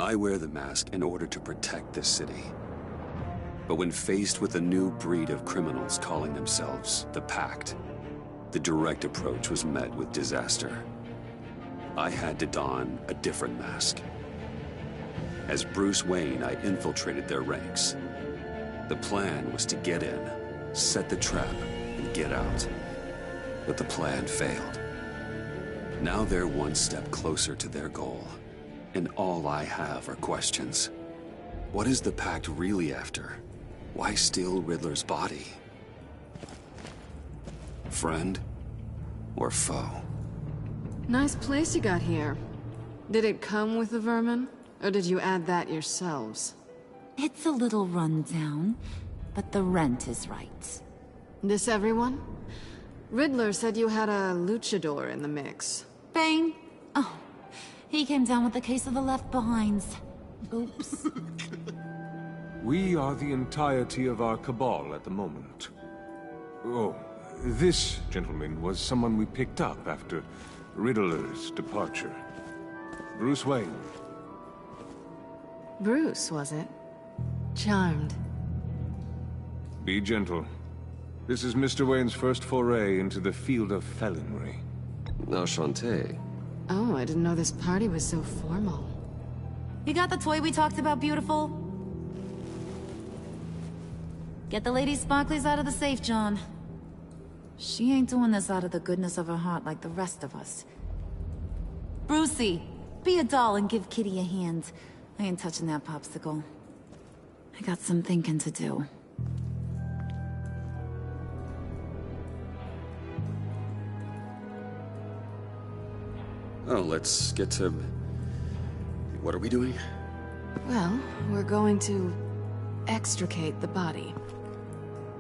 I wear the mask in order to protect this city. But when faced with a new breed of criminals calling themselves the Pact, the direct approach was met with disaster. I had to don a different mask. As Bruce Wayne, I infiltrated their ranks. The plan was to get in, set the trap, and get out. But the plan failed. Now they're one step closer to their goal, and all I have are questions. What is the Pact really after? Why steal Riddler's body? Friend or foe? Nice place you got here. Did it come with the vermin? Or did you add that yourselves? It's a little run down, but the rent is right. This everyone? Riddler said you had a luchador in the mix. Bane? Oh, he came down with a case of the left behinds. Oops. We are the entirety of our cabal at the moment. Oh, this gentleman was someone we picked up after Riddler's departure. Bruce Wayne. Bruce, was it? Charmed. Be gentle. This is Mr. Wayne's first foray into the field of felonry. Enchanté. Oh, I didn't know this party was so formal. You got the toy we talked about, beautiful? Get the lady sparklies out of the safe, John. She ain't doing this out of the goodness of her heart like the rest of us. Brucey, be a doll and give Kitty a hand. I ain't touching that popsicle. I got some thinking to do. Oh, let's get to... What are we doing? Well, we're going to extricate the body.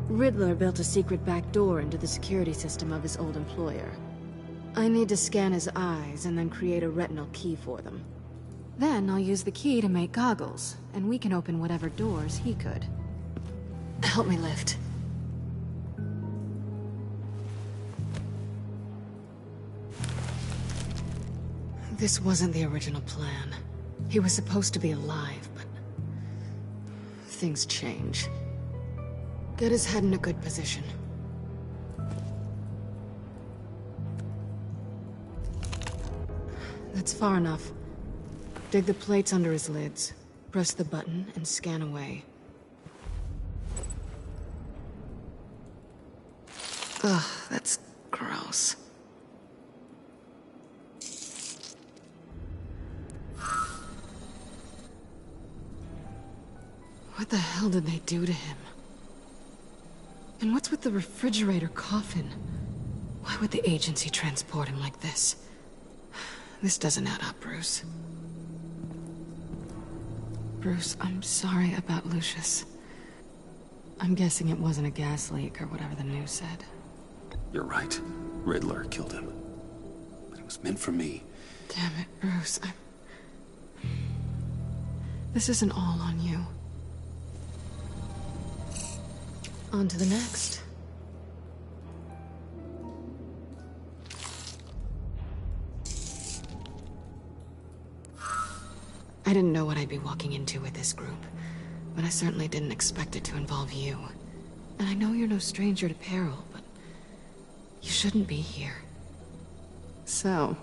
Riddler built a secret back door into the security system of his old employer. I need to scan his eyes and then create a retinal key for them. Then I'll use the key to make goggles, and we can open whatever doors he could. Help me lift. This wasn't the original plan. He was supposed to be alive, but... things change. Get his head in a good position. That's far enough. Dig the plates under his lids. Press the button and scan away. Ugh, that's gross. What the hell did they do to him? And what's with the refrigerator coffin? Why would the agency transport him like this? This doesn't add up, Bruce. Bruce, I'm sorry about Lucius. I'm guessing it wasn't a gas leak or whatever the news said. You're right. Riddler killed him. But it was meant for me. Damn it, Bruce. This isn't all on you. On to the next. I didn't know what I'd be walking into with this group, but I certainly didn't expect it to involve you. And I know you're no stranger to peril, but you shouldn't be here. So,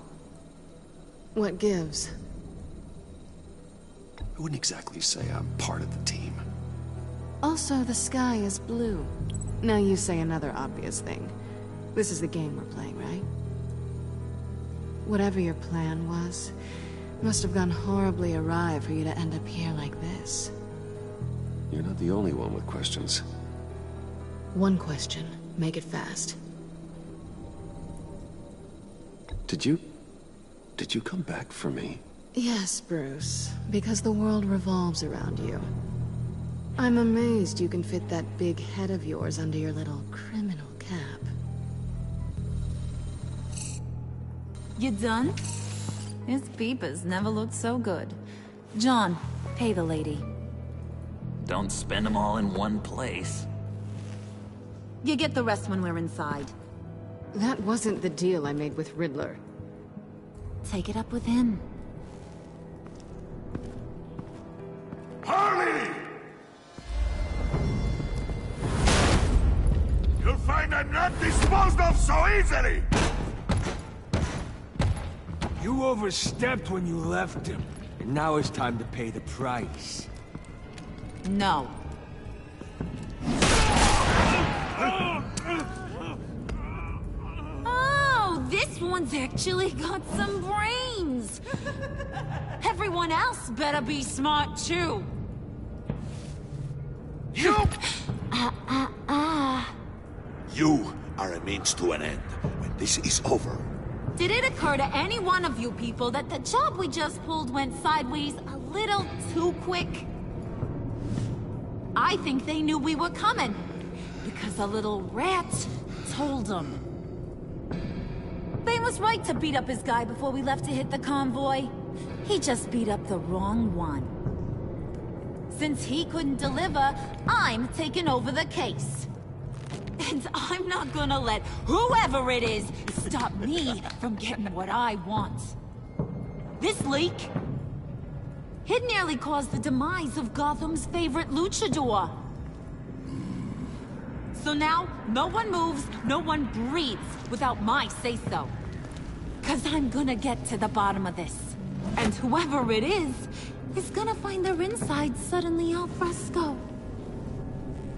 what gives? I wouldn't exactly say I'm part of the team. Also, the sky is blue. Now you say another obvious thing. This is the game we're playing, right? Whatever your plan was, must have gone horribly awry for you to end up here like this. You're not the only one with questions. One question. Make it fast. Did you come back for me? Yes, Bruce. Because the world revolves around you. I'm amazed you can fit that big head of yours under your little criminal cap. You done? His peepers never looked so good. John, pay the lady. Don't spend them all in one place. You get the rest when we're inside. That wasn't the deal I made with Riddler. Take it up with him. I'm not disposed of so easily! You overstepped when you left him, and now it's time to pay the price. No. Oh, this one's actually got some brains. Everyone else better be smart too. You! You are a means to an end. When this is over, Did it occur to any one of you people that the job we just pulled went sideways a little too quick? I think they knew we were coming, because a little rat told them. Bane was right to beat up his guy before we left to hit the convoy. He just beat up the wrong one. Since he couldn't deliver, I'm taking over the case. And I'm not gonna let whoever it is stop me from getting what I want. This leak, it nearly caused the demise of Gotham's favorite luchador. So now, no one moves, no one breathes without my say-so. 'Cause I'm gonna get to the bottom of this. And whoever it is gonna find their insides suddenly al fresco.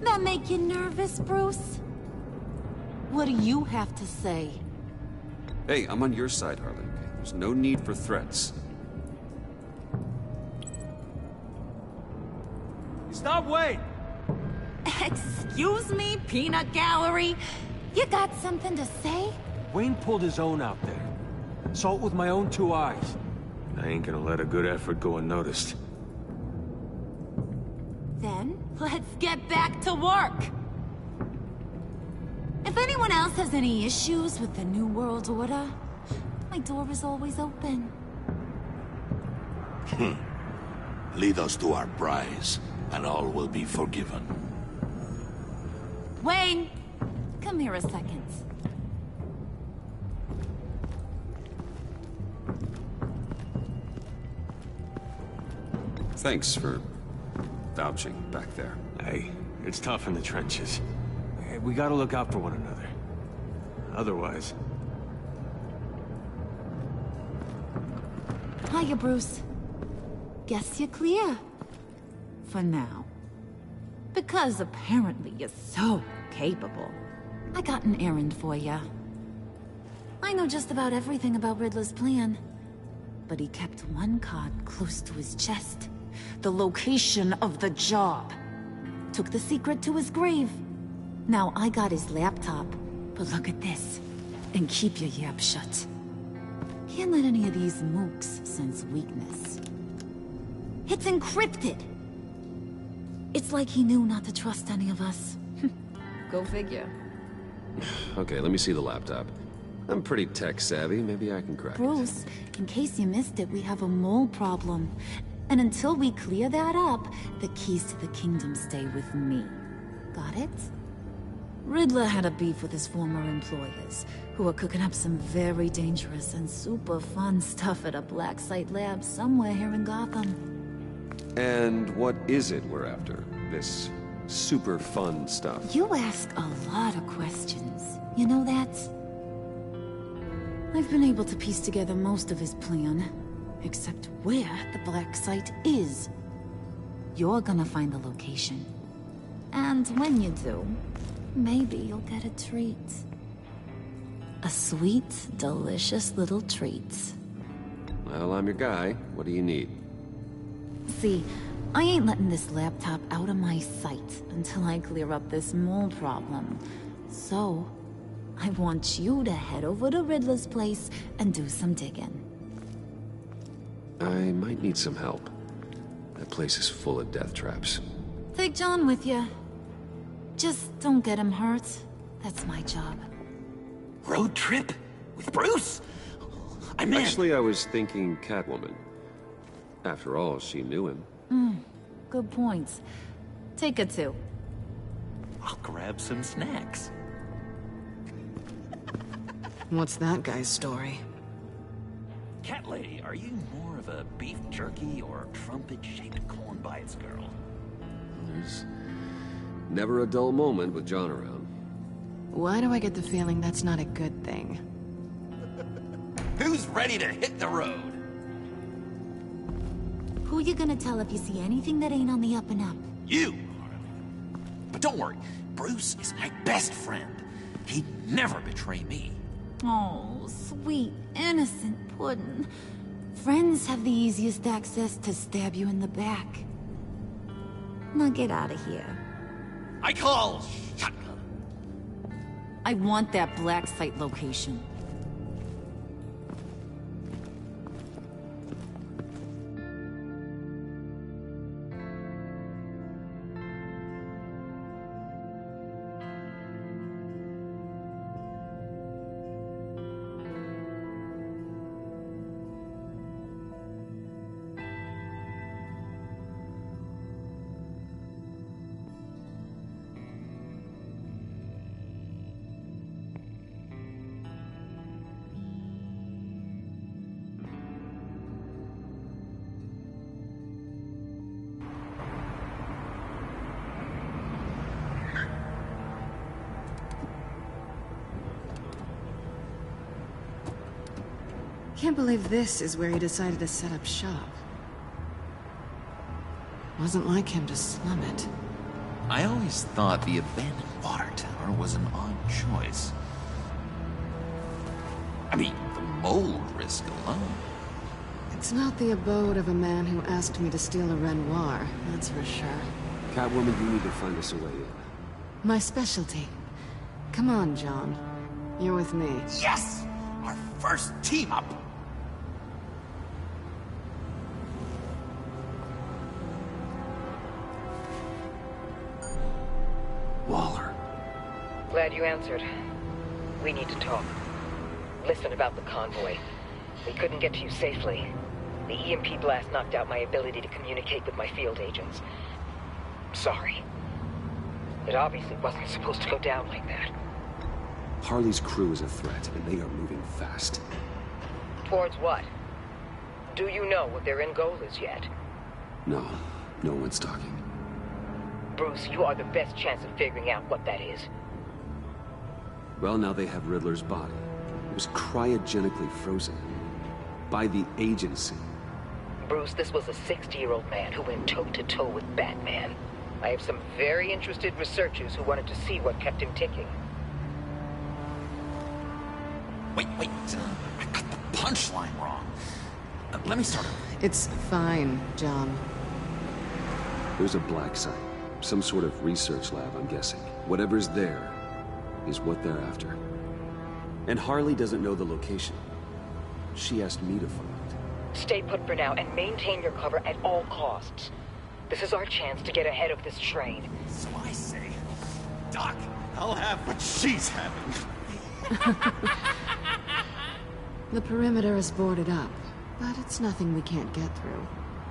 That make you nervous, Bruce? What do you have to say? Hey, I'm on your side, Harley. There's no need for threats. Stop, wait! Excuse me, peanut gallery? You got something to say? Wayne pulled his own out there. Saw it with my own 2 eyes. I ain't gonna let a good effort go unnoticed. Then, let's get back to work. If anyone else has any issues with the New World Order, my door is always open. lead us to our prize, and all will be forgiven. Wayne, come here a second. Thanks for vouching back there. Hey, it's tough in the trenches. Hey, we gotta look out for one another. Otherwise... Hiya, Bruce. Guess you're clear. For now. Because apparently you're so capable. I got an errand for ya. I know just about everything about Riddler's plan. But he kept one card close to his chest. The location of the job. Took the secret to his grave. Now I got his laptop. But look at this. And keep your yap shut. Can't let any of these mooks sense weakness. It's encrypted! It's like he knew not to trust any of us. Go figure. Okay, let me see the laptop. I'm pretty tech-savvy, maybe I can crack it. Bruce, in case you missed it, we have a mole problem. And until we clear that up, the keys to the kingdom stay with me. Got it? Riddler had a beef with his former employers, who were cooking up some very dangerous and super fun stuff at a black site lab somewhere here in Gotham. And what is it we're after? This super fun stuff? You ask a lot of questions. You know that? I've been able to piece together most of his plan, except where the black site is. You're gonna find the location. And when you do, maybe you'll get a treat. A sweet, delicious little treat. Well, I'm your guy. What do you need? See, I ain't letting this laptop out of my sight until I clear up this mole problem. So, I want you to head over to Riddler's place and do some digging. I might need some help. That place is full of death traps. Take John with you. Just don't get him hurt. That's my job. Road trip? With Bruce? I'm in. Actually, I was thinking Catwoman. After all, she knew him. Good points. Take it too. I'll grab some snacks. What's that guy's story? Cat lady, are you more of a beef jerky or trumpet-shaped corn bites girl? There's never a dull moment with John around. Why do I get the feeling that's not a good thing? Who's ready to hit the road? Who you gonna tell if you see anything that ain't on the up and up? You, Harley. But don't worry, Bruce is my best friend. He'd never betray me. Oh, sweet, innocent puddin'. Friends have the easiest access to stab you in the back. Now get out of here. I call shotgun. I want that black site location. Can't believe this is where he decided to set up shop. Wasn't like him to slum it. I always thought the abandoned water tower was an odd choice. I mean, the mold risk alone. It's not the abode of a man who asked me to steal a Renoir, that's for sure. Catwoman, you need to find us a way in. My specialty. Come on, John. You're with me. Yes! Our first team up! Waller. Glad you answered. We need to talk. Listen about the convoy. We couldn't get to you safely. The EMP blast knocked out my ability to communicate with my field agents. Sorry. It obviously wasn't supposed to go down like that. Harley's crew is a threat, and they are moving fast. Towards what? Do you know what their end goal is yet? No, no one's talking. Bruce, you are the best chance of figuring out what that is. Well, now they have Riddler's body. It was cryogenically frozen. By the agency. Bruce, this was a 60-year-old man who went toe-to-toe with Batman. I have some very interested researchers who wanted to see what kept him ticking. Wait, I got the punchline wrong. Let me start over. It's fine, John. There's a black site. Some sort of research lab, I'm guessing. Whatever's there is what they're after. And Harley doesn't know the location. She asked me to find it. Stay put for now and maintain your cover at all costs. This is our chance to get ahead of this train. So I say, Doc, I'll have what she's having. The perimeter is boarded up, but it's nothing we can't get through.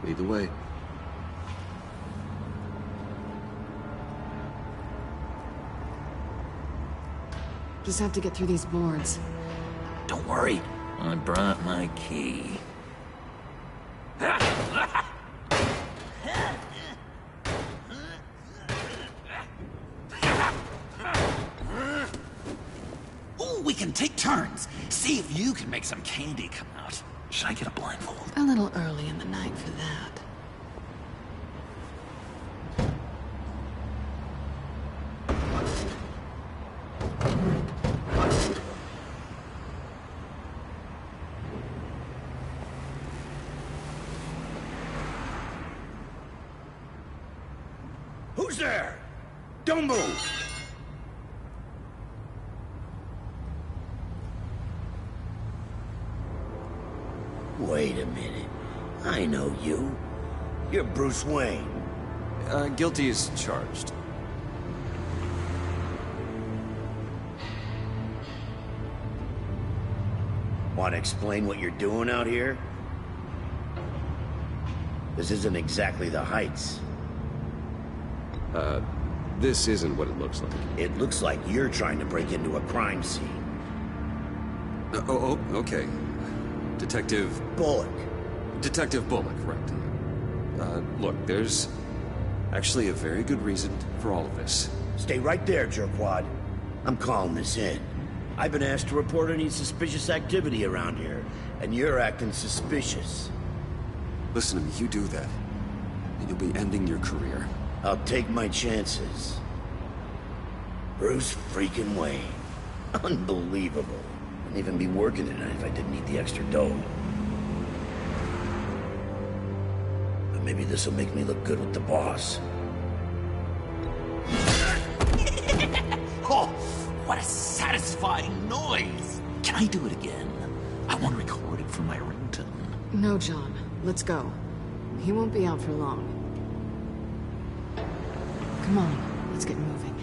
Lead the way. Just have to get through these boards. Don't worry, I brought my key. Ooh, we can take turns. See if you can make some candy come out. Should I get a blindfold? A little early in the night for that. Who's there? Don't move! Wait a minute. I know you. You're Bruce Wayne. Guilty as charged. Want to explain what you're doing out here? This isn't exactly the Heights. This isn't what it looks like. It looks like you're trying to break into a crime scene. Okay. Detective Bullock. Right. Look, there's actually a very good reason for all of this. Stay right there, jerkwad. I'm calling this in. I've been asked to report any suspicious activity around here, and you're acting suspicious. Listen to me, you do that, and you'll be ending your career. I'll take my chances. Bruce freaking Wayne. Unbelievable. Wouldn't even be working tonight if I didn't need the extra dough. But maybe this'll make me look good with the boss. Oh, what a satisfying noise! Can I do it again? I want to record it for my ringtone. No, John. Let's go. He won't be out for long. Come on, let's get moving.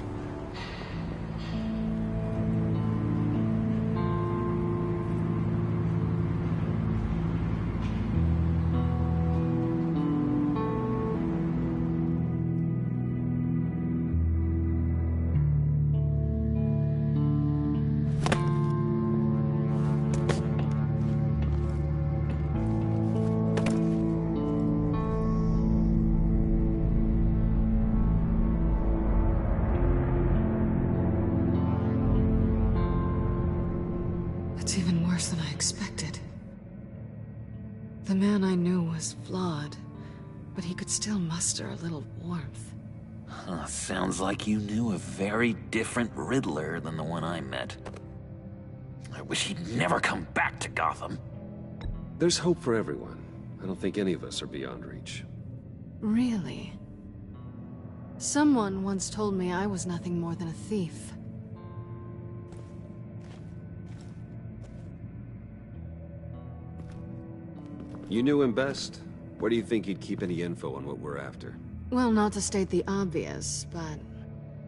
It's even worse than I expected. The man I knew was flawed, but he could still muster a little warmth. Sounds like you knew a very different Riddler than the one I met. I wish he'd never come back to Gotham. There's hope for everyone. I don't think any of us are beyond reach. Really? Someone once told me I was nothing more than a thief. You knew him best. Where do you think he'd keep any info on what we're after? Well, not to state the obvious, but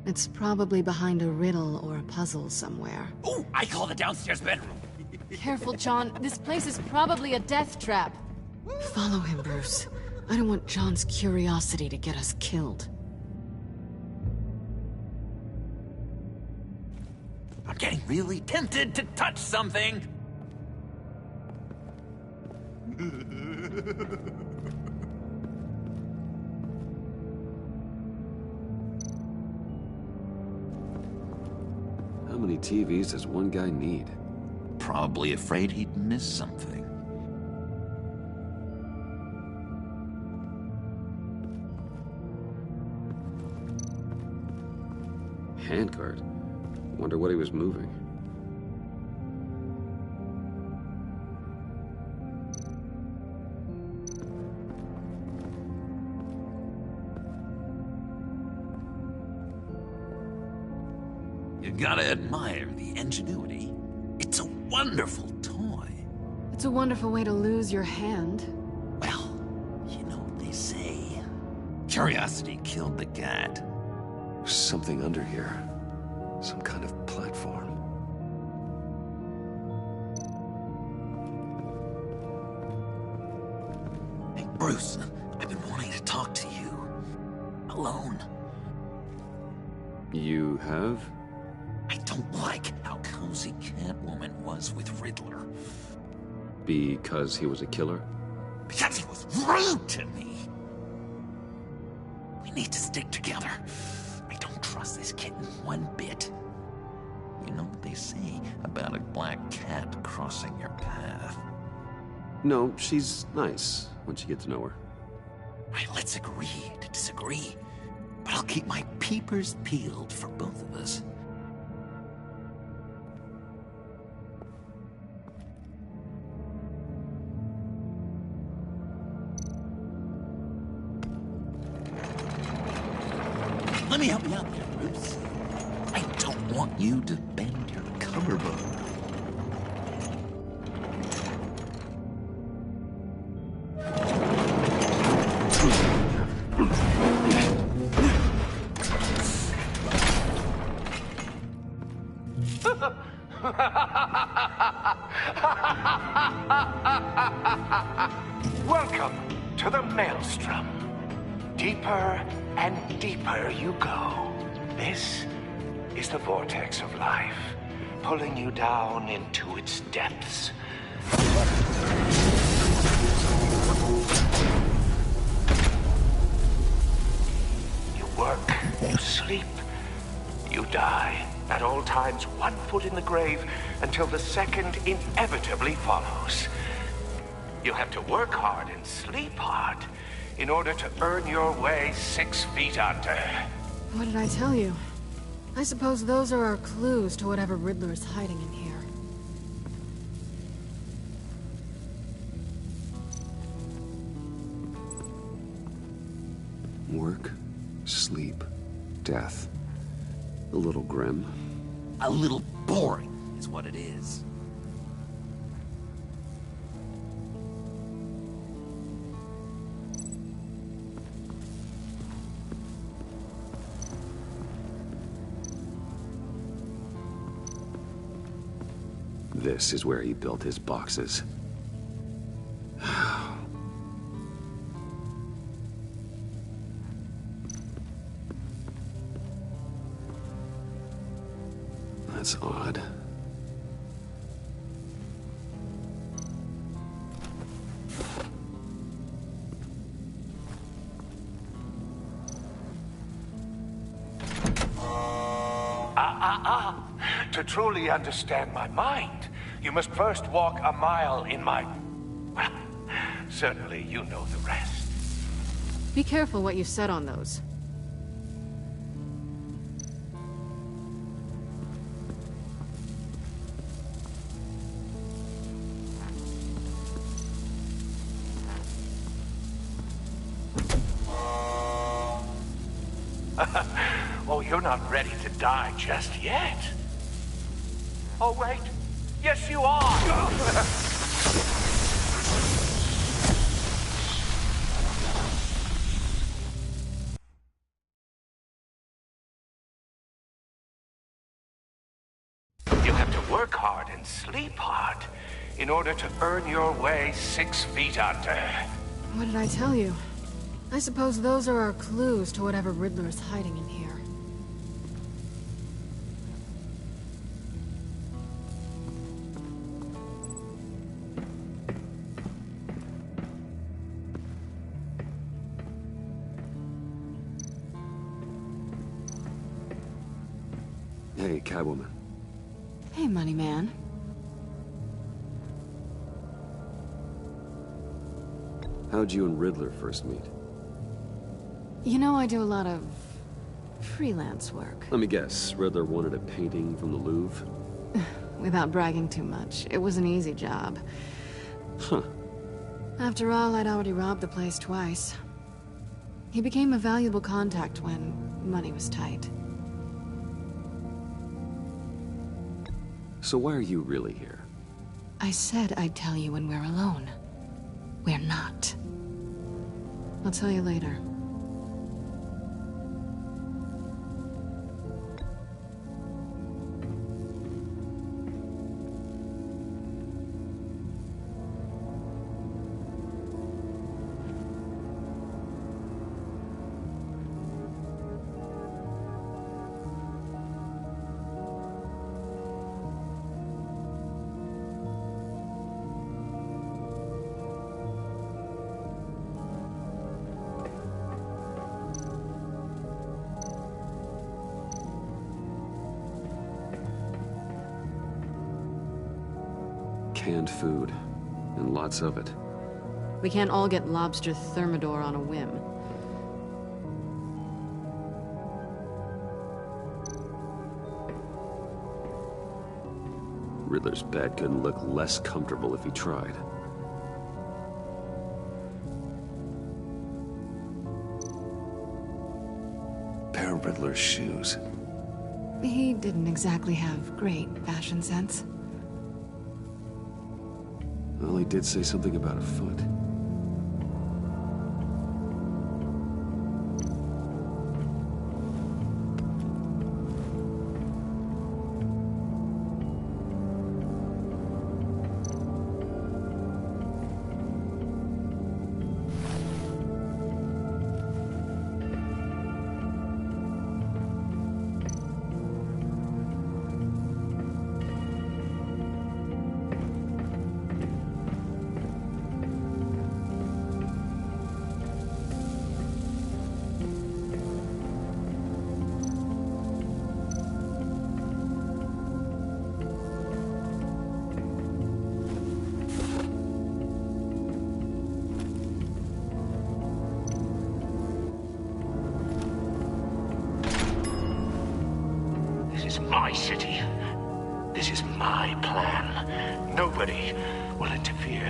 it's probably behind a riddle or a puzzle somewhere. Oh, I call the downstairs bedroom. Careful, John. This place is probably a death trap. Follow him, Bruce. I don't want John's curiosity to get us killed. I'm getting really tempted to touch something. How many TVs does one guy need? Probably afraid he'd miss something. Handcart. Wonder what he was moving. You gotta admire the ingenuity. It's a wonderful toy. It's a wonderful way to lose your hand. Well, you know what they say. Curiosity killed the cat. There's something under here. Some kind of platform. Hey, Bruce, I've been wanting to talk to you. Alone. You have? I don't like how cozy Catwoman was with Riddler. Because he was a killer? Because he was rude to me. We need to stick together. I don't trust this kitten one bit. You know what they say about a black cat crossing your path? No, she's nice once you get to know her. Right, let's agree to disagree. But I'll keep my peepers peeled for both of us. Let me help you out there, Bruce. I don't want you to bend your collarbone. Welcome to the Maelstrom. Deeper and deeper you go. This is the vortex of life, pulling you down into its depths. You work, you sleep, you die. At all times, 1 foot in the grave until the second inevitably follows. You have to work hard and sleep hard in order to earn your way 6 feet under. What did I tell you? I suppose those are our clues to whatever Riddler is hiding in here. Work, sleep, death. A little grim. A little boring is what it is. This is where he built his boxes. That's odd. To truly understand my mind, you must first walk a mile in my... Well, certainly you know the rest. Be careful what you said on those. Oh, you're not ready to die just yet. Oh, wait. Yes, you are! You have to work hard and sleep hard in order to earn your way 6 feet under. What did I tell you? I suppose those are our clues to whatever Riddler is hiding in here. Hey, Catwoman. Hey, Money Man. How'd you and Riddler first meet? You know, I do a lot of freelance work. Let me guess, Riddler wanted a painting from the Louvre? Without bragging too much, it was an easy job. Huh. After all, I'd already robbed the place twice. He became a valuable contact when money was tight. So why are you really here? I said I'd tell you when we're alone. We're not. I'll tell you later. Canned food, and lots of it. We can't all get lobster thermidor on a whim. Riddler's bed couldn't look less comfortable if he tried. Pair of Riddler's shoes. He didn't exactly have great fashion sense. Well, he did say something about a foot. is my city. This is my plan. Nobody will interfere.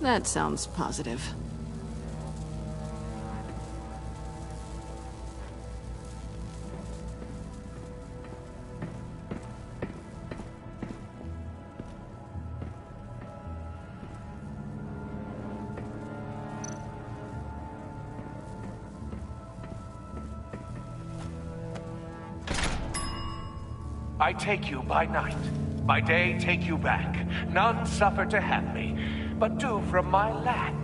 That sounds positive. I take you by night. By day, take you back. None suffer to have me, but do from my lack.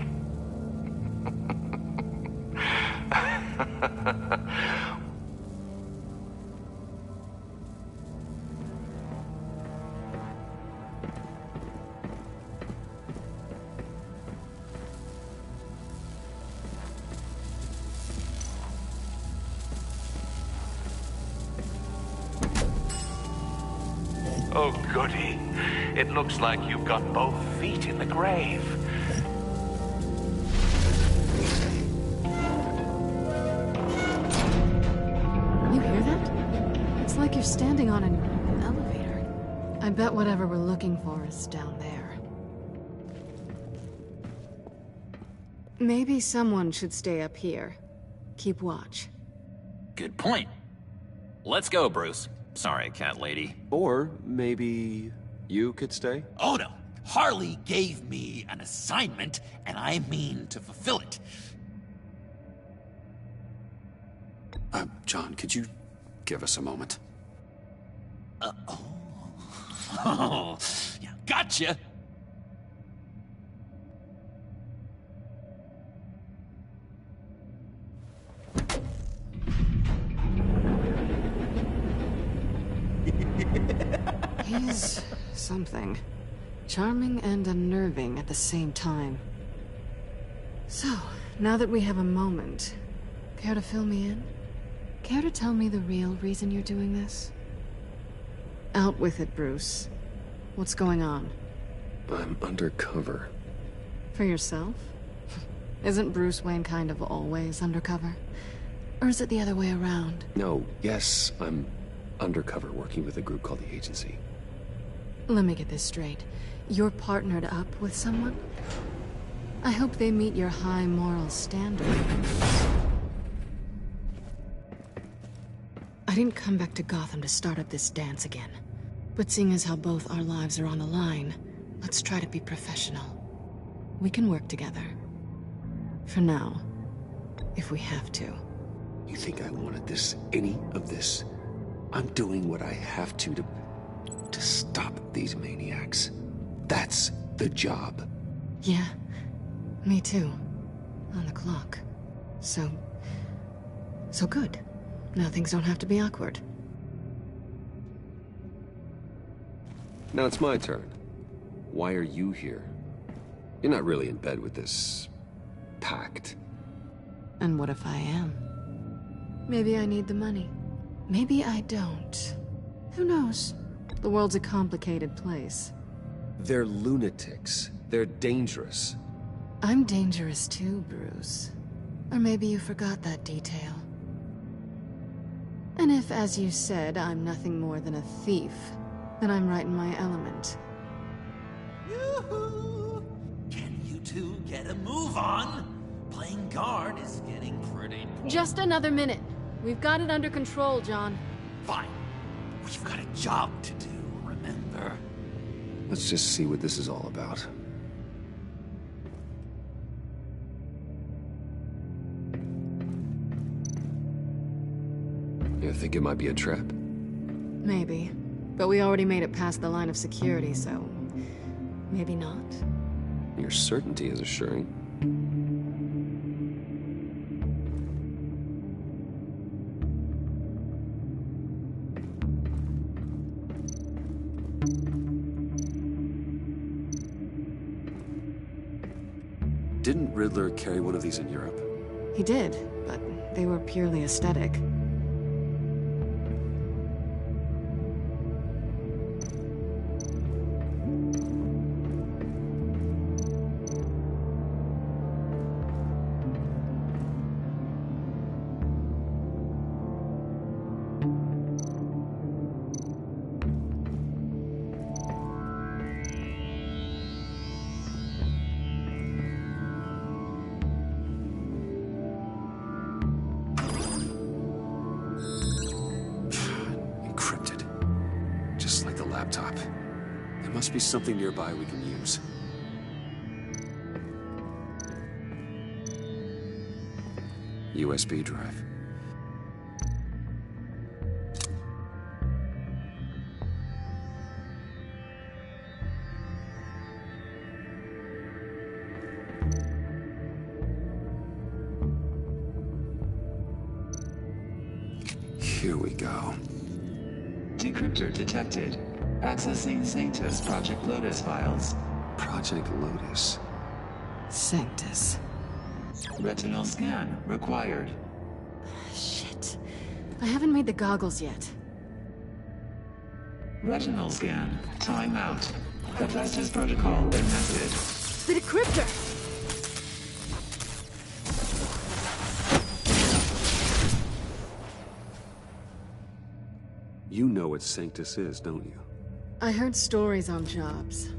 Oh, goody. It looks like you've got both feet in the grave. You hear that? It's like you're standing on an elevator. I bet whatever we're looking for is down there. Maybe someone should stay up here. Keep watch. Good point. Let's go, Bruce. Sorry, cat lady. Or maybe you could stay? Oh no, Harley gave me an assignment, and I mean to fulfill it. John, could you give us a moment? Oh, yeah, gotcha. He's something. Charming and unnerving at the same time. So, now that we have a moment, care to fill me in? Care to tell me the real reason you're doing this? Out with it, Bruce. What's going on? I'm undercover. For yourself? Isn't Bruce Wayne kind of always undercover? Or is it the other way around? No, yes, I'm undercover working with a group called the Agency. Let me get this straight. You're partnered up with someone? I hope they meet your high moral standard. I didn't come back to Gotham to start up this dance again. But seeing as how both our lives are on the line, let's try to be professional. We can work together. For now. If we have to. You think I wanted any of this? I'm doing what I have to stop these maniacs. That's the job. Yeah, me too. On the clock. So good. Now things don't have to be awkward. Now it's my turn. Why are you here? You're not really in bed with this pact. And what if I am? Maybe I need the money. Maybe I don't. Who knows? The world's a complicated place. They're lunatics. They're dangerous. I'm dangerous too, Bruce. Or maybe you forgot that detail. And if, as you said, I'm nothing more than a thief, then I'm right in my element. Yoo-hoo! Can you two get a move on? Playing guard is getting pretty boring. Just another minute. We've got it under control, John. Fine. We've got a job to do, remember? Let's just see what this is all about. You think it might be a trap? Maybe. But we already made it past the line of security, so... maybe not. Your certainty is assuring. Didn't Riddler carry one of these in Europe? He did, but they were purely aesthetic. laptop. There must be something nearby we can use. USB drive. Here we go. Decryptor detected. Accessing Sanctus Project Lotus files. Project Lotus. Sanctus. Retinal scan required. Shit. I haven't made the goggles yet. Retinal scan. Timeout. Hephaestus protocol enacted. The decryptor! You know what Sanctus is, don't you? I heard stories on jobs.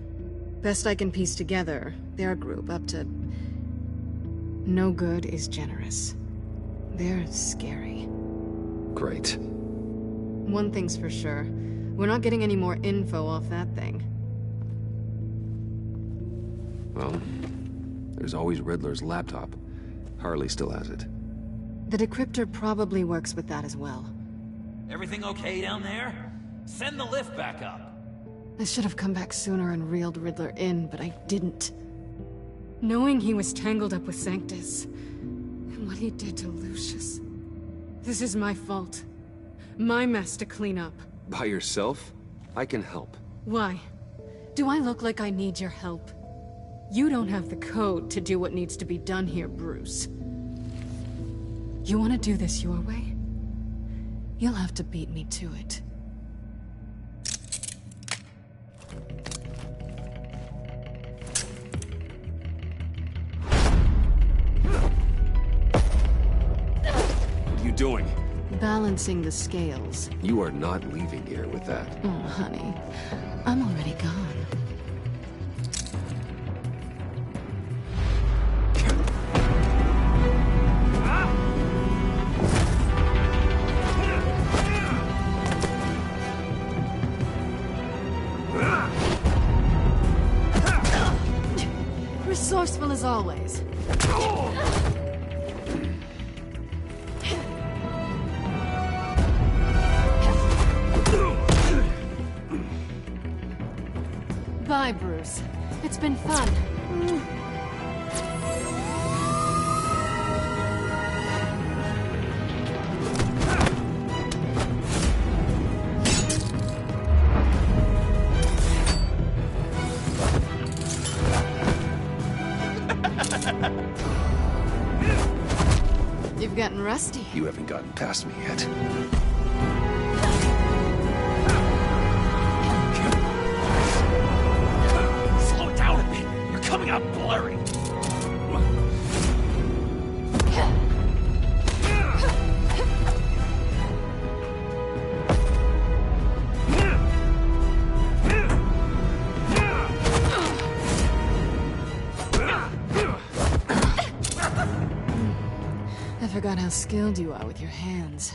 Best I can piece together, their group up to... No good is generous. They're scary. Great. One thing's for sure. We're not getting any more info off that thing. Well, there's always Riddler's laptop. Harley still has it. The decryptor probably works with that as well. Everything okay down there? Send the lift back up. I should have come back sooner and reeled Riddler in, but I didn't. Knowing he was tangled up with Sanctus, and what he did to Lucius. This is my fault. My mess to clean up. By yourself? I can help. Why? Do I look like I need your help? You don't have the code to do what needs to be done here, Bruce. You want to do this your way? You'll have to beat me to it. What are you doing? Balancing the scales. You are not leaving here with that. Oh, honey. I'm already gone. Resourceful as always. Bye, Bruce. It's been fun. You've gotten rusty. You haven't gotten past me yet. Slow down a bit. You're coming out blurry. I forgot how skilled you are with your hands.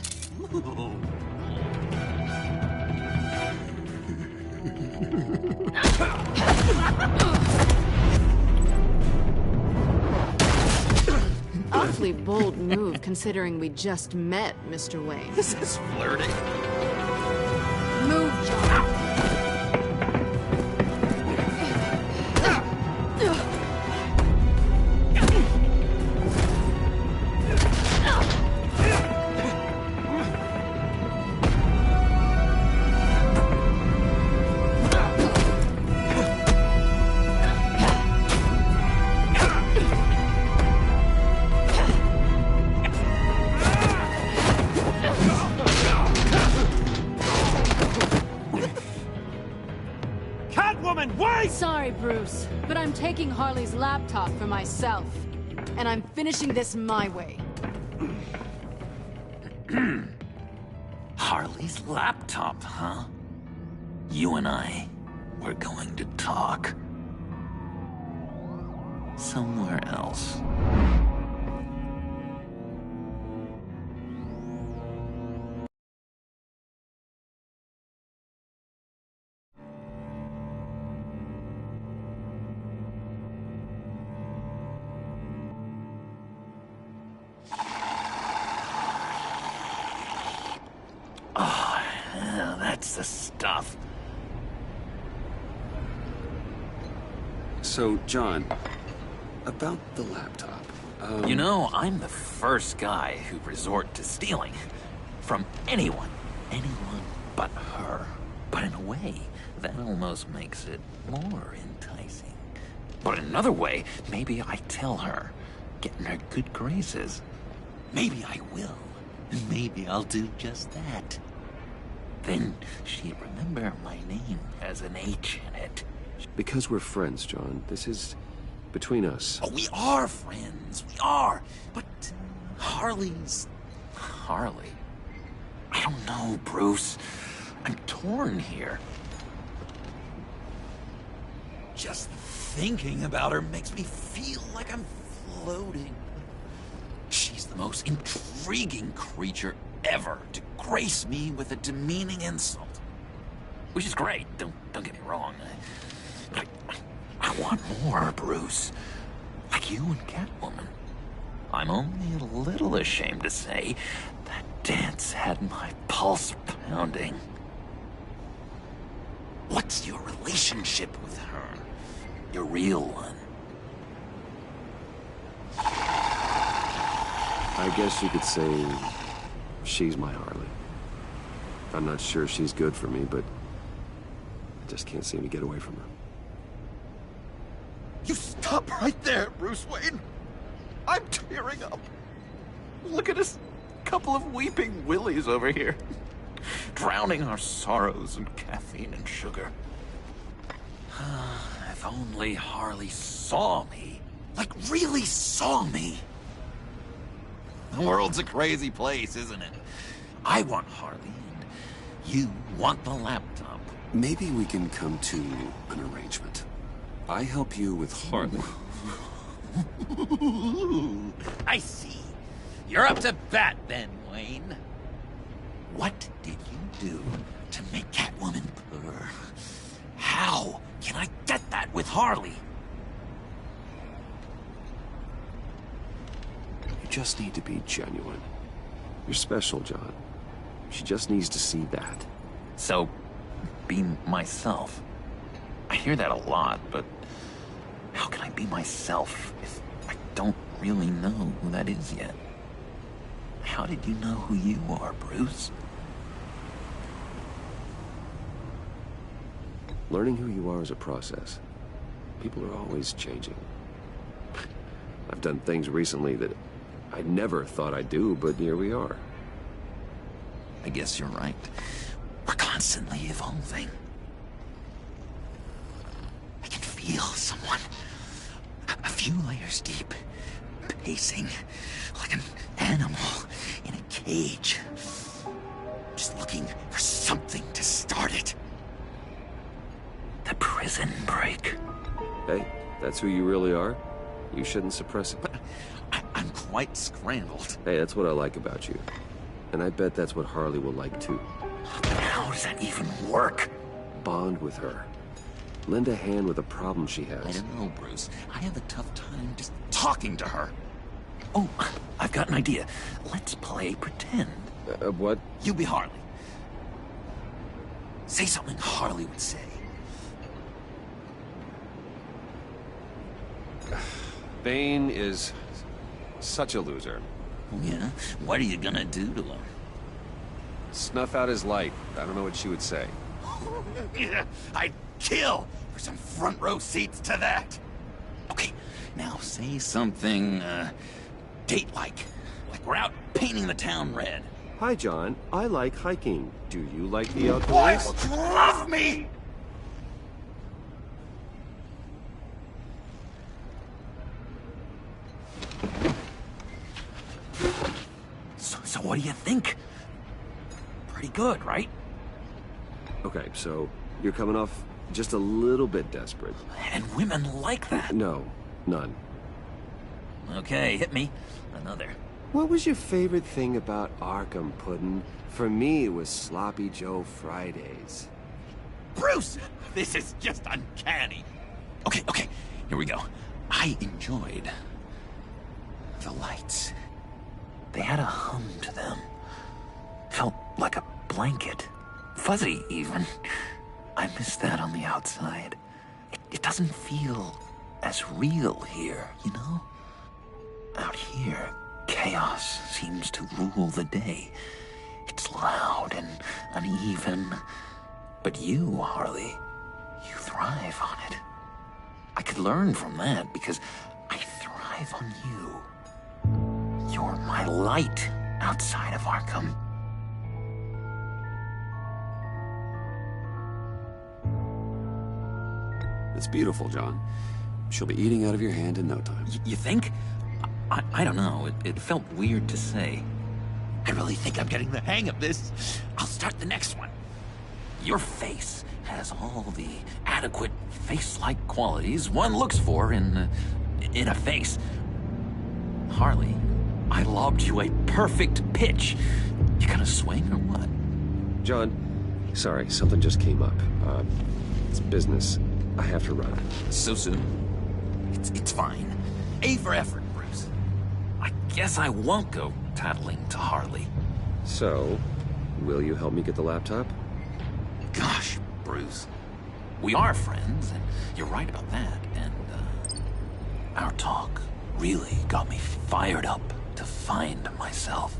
Awfully bold move, considering we just met, Mr. Wayne. This is flirting. Move, John. Sorry, Bruce, but I'm taking Harley's laptop for myself. And I'm finishing this my way. Harley's laptop, huh? You and I, we're going to talk. Somewhere else. That's the stuff. So, John, about the laptop. You know, I'm the first guy who resort to stealing. From anyone. Anyone but her. But in a way, that almost makes it more enticing. But in another way, maybe I tell her, get in her good graces. Maybe I will. And maybe I'll do just that. Then she'd remember my name has an H in it. Because we're friends, John. This is between us. Oh, we are friends. We are. But Harley's... Harley? I don't know, Bruce. I'm torn here. Just thinking about her makes me feel like I'm floating. She's the most intriguing creature ever to grace me with a demeaning insult. Which is great, don't get me wrong. I want more, Bruce. Like you and Catwoman. I'm only a little ashamed to say that dance had my pulse pounding. What's your relationship with her? Your real one? I guess you could say she's my Harley. I'm not sure she's good for me, but I just can't seem to get away from her. You stop right there, Bruce Wayne. I'm tearing up. Look at us, couple of weeping willies over here. Drowning our sorrows in caffeine and sugar. If only Harley saw me. Like, really saw me. The world's a crazy place, isn't it? I want Harley, and you want the laptop. Maybe we can come to an arrangement. I help you with Harley. I see. You're up to bat then, Wayne. What did you do to make Catwoman purr? How can I get that with Harley? You just need to be genuine. You're special, John. She just needs to see that. So, be myself. I hear that a lot, but how can I be myself if I don't really know who that is yet? How did you know who you are, Bruce? Learning who you are is a process. People are always changing. I've done things recently that I never thought I'd do, but here we are. I guess you're right. We're constantly evolving. I can feel someone a few layers deep, pacing like an animal in a cage. Just looking for something to start it. The prison break. Hey, that's who you really are. You shouldn't suppress it. But I'm quite scrambled. Hey, that's what I like about you. And I bet that's what Harley will like too. But how does that even work? Bond with her. Lend a hand with a problem she has. I don't know, Bruce. I have a tough time just talking to her. Oh, I've got an idea. Let's play pretend. What? You be Harley. Say something Harley would say. Bane is such a loser. Yeah? What are you gonna do to him? Snuff out his light. I don't know what she would say. I'd kill for some front row seats to that. Okay, now say something, date-like. Like we're out painting the town red. Hi, John. I like hiking. Do you like the outdoors? Boys love me! So what do you think? Pretty good, right? Okay, so you're coming off just a little bit desperate. And women like that. No, none. Okay, hit me. Another. What was your favorite thing about Arkham, Puddin'? For me, it was Sloppy Joe Fridays. Bruce! This is just uncanny. Okay, here we go. I enjoyed the lights. They had a hum to them. Felt like a blanket. fuzzy, even. I miss that on the outside. It doesn't feel as real here, you know? Out here, chaos seems to rule the day. It's loud and uneven. But you, Harley, you thrive on it. I could learn from that because I thrive on you. You're my light outside of Arkham. It's beautiful, John. She'll be eating out of your hand in no time. You think? I don't know. It felt weird to say. I really think I'm getting the hang of this. I'll start the next one. Your face has all the adequate face-like qualities one looks for in a face. Harley, I lobbed you a perfect pitch. You gonna swing or what? John, sorry, something just came up. It's business. I have to run. So soon? It's fine. A for effort, Bruce. I guess I won't go tattling to Harley. So, will you help me get the laptop? Gosh, Bruce. We are friends, and you're right about that, and, our talk really got me fired up to find myself.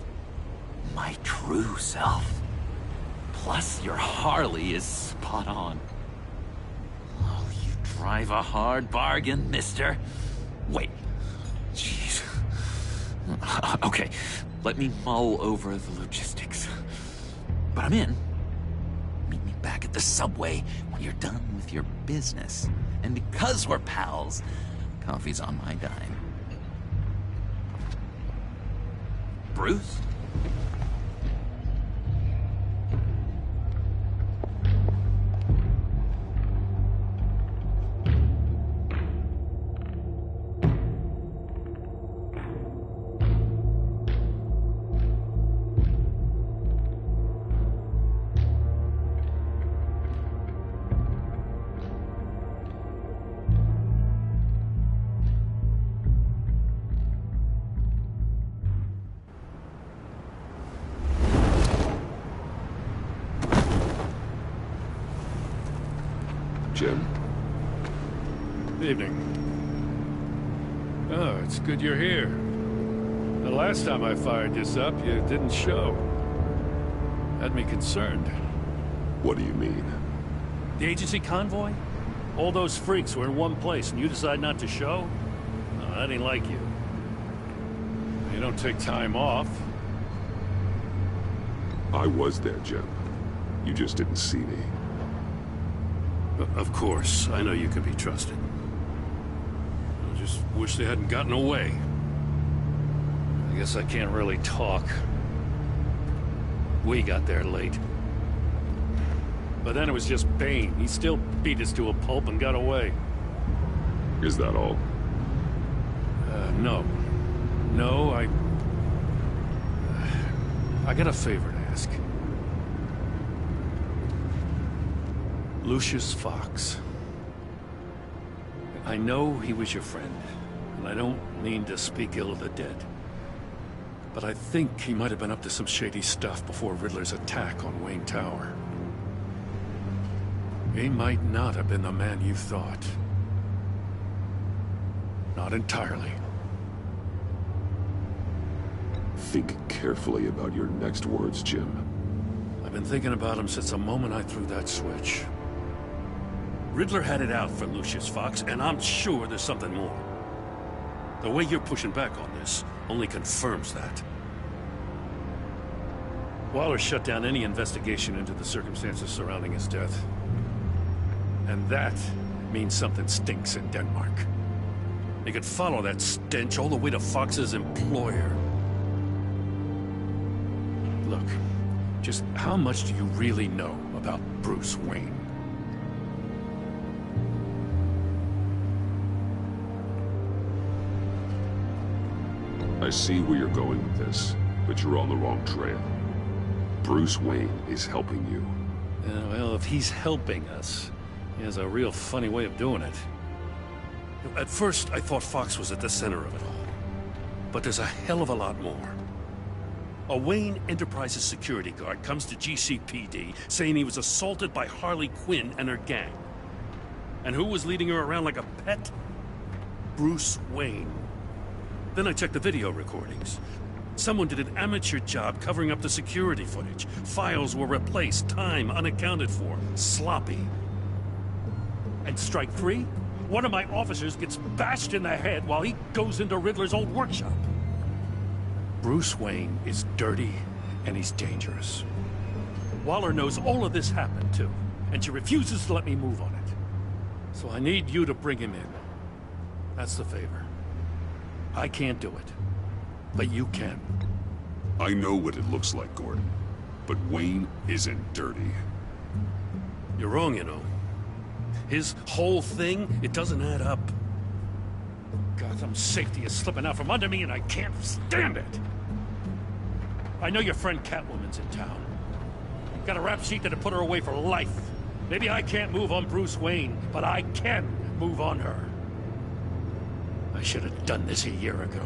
My true self. Plus, your Harley is spot on. Oh, you drive a hard bargain, mister. Wait. Jeez. Okay, let me mull over the logistics. But I'm in. Meet me back at the subway when you're done with your business. And because we're pals, coffee's on my dime. Bruce? Jim? Evening. Oh, it's good you're here. The last time I fired this up, you didn't show. Had me concerned. What do you mean? The agency convoy? All those freaks were in one place and you decide not to show? No, that ain't like you. You don't take time off. I was there, Jim. You just didn't see me. Of course, I know you can be trusted. I just wish they hadn't gotten away. I guess I can't really talk. We got there late. But then it was just Bane. He still beat us to a pulp and got away. Is that all? No. No, I got a favor to ask. Lucius Fox. I know he was your friend, and I don't mean to speak ill of the dead. But I think he might have been up to some shady stuff before Riddler's attack on Wayne Tower. He might not have been the man you thought. Not entirely. Think carefully about your next words, Jim. I've been thinking about him since the moment I threw that switch. Riddler had it out for Lucius Fox, and I'm sure there's something more. The way you're pushing back on this only confirms that. Waller shut down any investigation into the circumstances surrounding his death. And that means something stinks in Denmark. They could follow that stench all the way to Fox's employer. Look, just how much do you really know about Bruce Wayne? I see where you're going with this, but you're on the wrong trail. Bruce Wayne is helping you. Well, if he's helping us, he has a real funny way of doing it. At first, I thought Fox was at the center of it all. But there's a hell of a lot more. A Wayne Enterprises security guard comes to GCPD saying he was assaulted by Harley Quinn and her gang. And who was leading her around like a pet? Bruce Wayne. Then I checked the video recordings. Someone did an amateur job covering up the security footage. Files were replaced, time unaccounted for, sloppy. And strike three? One of my officers gets bashed in the head while he goes into Riddler's old workshop. Bruce Wayne is dirty and he's dangerous. Waller knows all of this happened too, and she refuses to let me move on it. So I need you to bring him in. That's the favor. I can't do it, but you can. I know what it looks like, Gordon, but Wayne isn't dirty. You're wrong, you know. His whole thing, it doesn't add up. Gotham's safety is slipping out from under me and I can't stand it. I know your friend Catwoman's in town. Got a rap sheet that'd put her away for life. Maybe I can't move on Bruce Wayne, but I can move on her. I should have done this a year ago.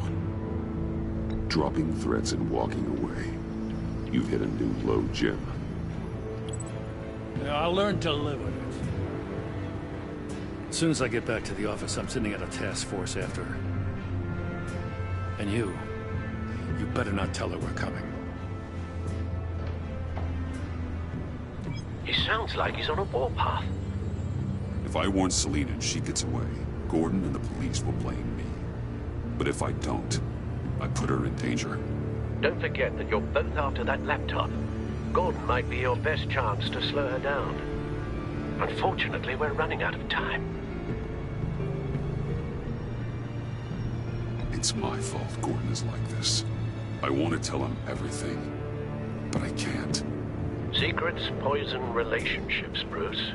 Dropping threats and walking away. You've hit a new low, Jim. Yeah, I'll learn to live with it. As soon as I get back to the office, I'm sending out a task force after her. And you better not tell her we're coming. He sounds like he's on a warpath. If I warn Selina and she gets away, Gordon and the police will blame me. But if I don't, I put her in danger. Don't forget that you're both after that laptop. Gordon might be your best chance to slow her down. Unfortunately, we're running out of time. It's my fault Gordon is like this. I want to tell him everything, but I can't. Secrets poison relationships, Bruce.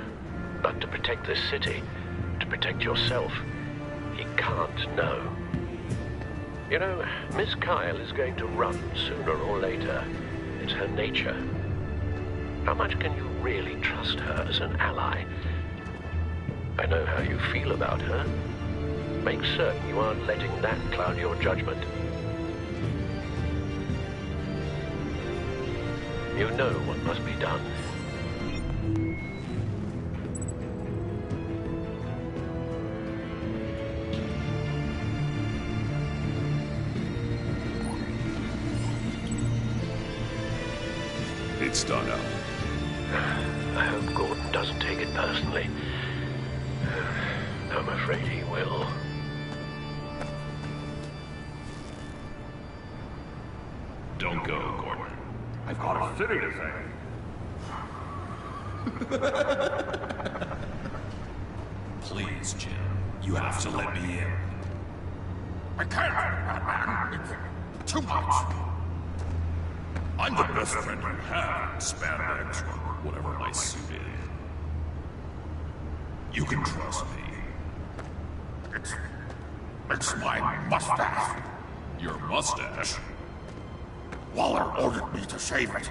But to protect this city, to protect yourself, he can't know. You know, Miss Kyle is going to run sooner or later. It's her nature. How much can you really trust her as an ally? I know how you feel about her. Make certain you aren't letting that cloud your judgment. You know what must be done. It's done up. I hope Gordon doesn't take it personally. I'm afraid he will. Don't go, Gordon. I've got a city to save. Please, Jim. You have to let me in. I can't, Batman. It's too much. I'm the best friend you have, spandex, or whatever my suit is. You can trust me. It's my mustache. Your mustache? Waller ordered me to shave it.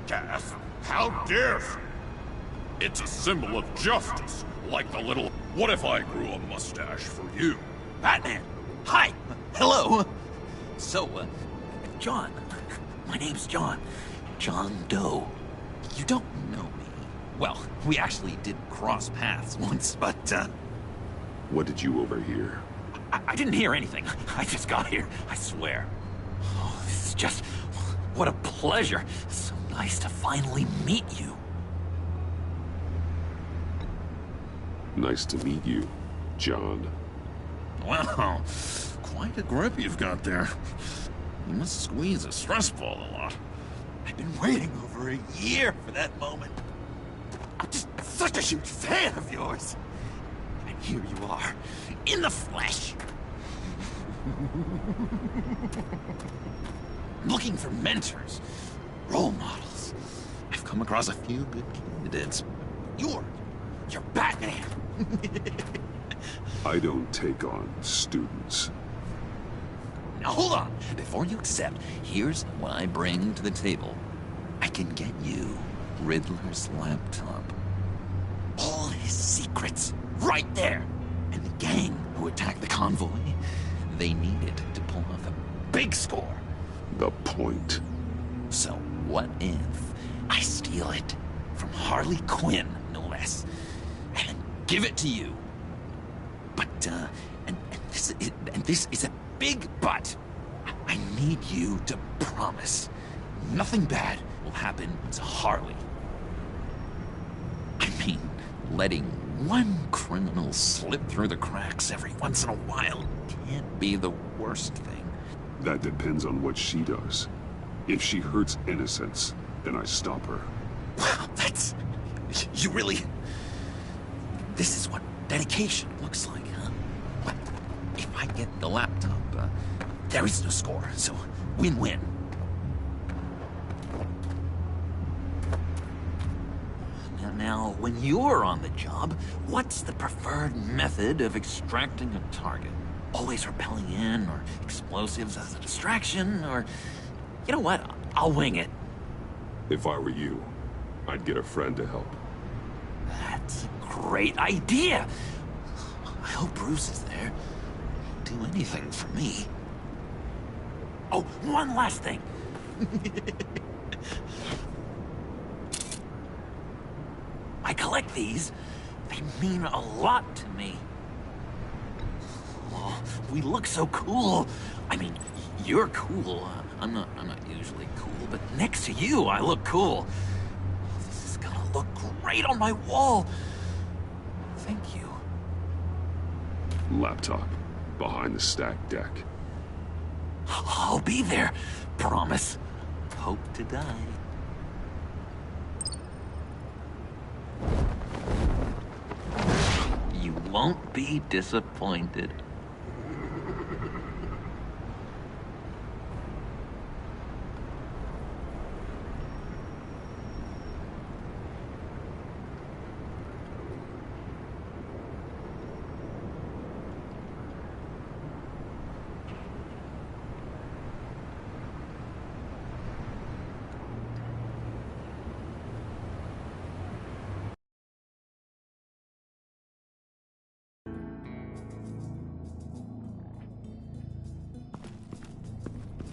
Cass, how dare she? It's a symbol of justice, like the little, what if I grew a mustache for you? Batman! Hi! Hello! So, John. My name's John. John Doe. You don't know me. Well, we actually did cross paths once, but, What did you overhear? I didn't hear anything. I just got here, I swear. Oh, this is just... what a pleasure. So nice to finally meet you. Nice to meet you, John. Wow, quite a grip you've got there. You must squeeze a stress ball a lot. I've been waiting over a year for that moment. I'm just such a huge fan of yours. And here you are, in the flesh. Looking for mentors, role models. I've come across a few good candidates. You're Batman. I don't take on students. Now hold on. Before you accept, here's what I bring to the table. I can get you Riddler's laptop. All his secrets, right there. And the gang who attacked the convoy, they need it to pull off a big score. The point. So what if I steal it from Harley Quinn, no less, and give it to you? But, and this is a big but. I need you to promise nothing bad will happen to Harley. I mean, letting one criminal slip through the cracks every once in a while can't be the worst thing. That depends on what she does. If she hurts innocents, then I stop her. Wow, that's... You really... This is what dedication looks like, huh? Well, if I get the laptop, there is no score, so win-win. Now, when you're on the job, what's the preferred method of extracting a target? Always rappelling in, or explosives as a distraction, or... You know what? I'll wing it. If I were you, I'd get a friend to help. That's a great idea! I hope Bruce is there. He'd do anything for me. Oh, one last thing! I collect these. They mean a lot to me. Oh, we look so cool. I mean, you're cool. I'm not usually cool, but next to you, I look cool. This is gonna look great on my wall. Thank you. Laptop. Behind the stacked deck. I'll be there. Promise. Hope to die. You won't be disappointed.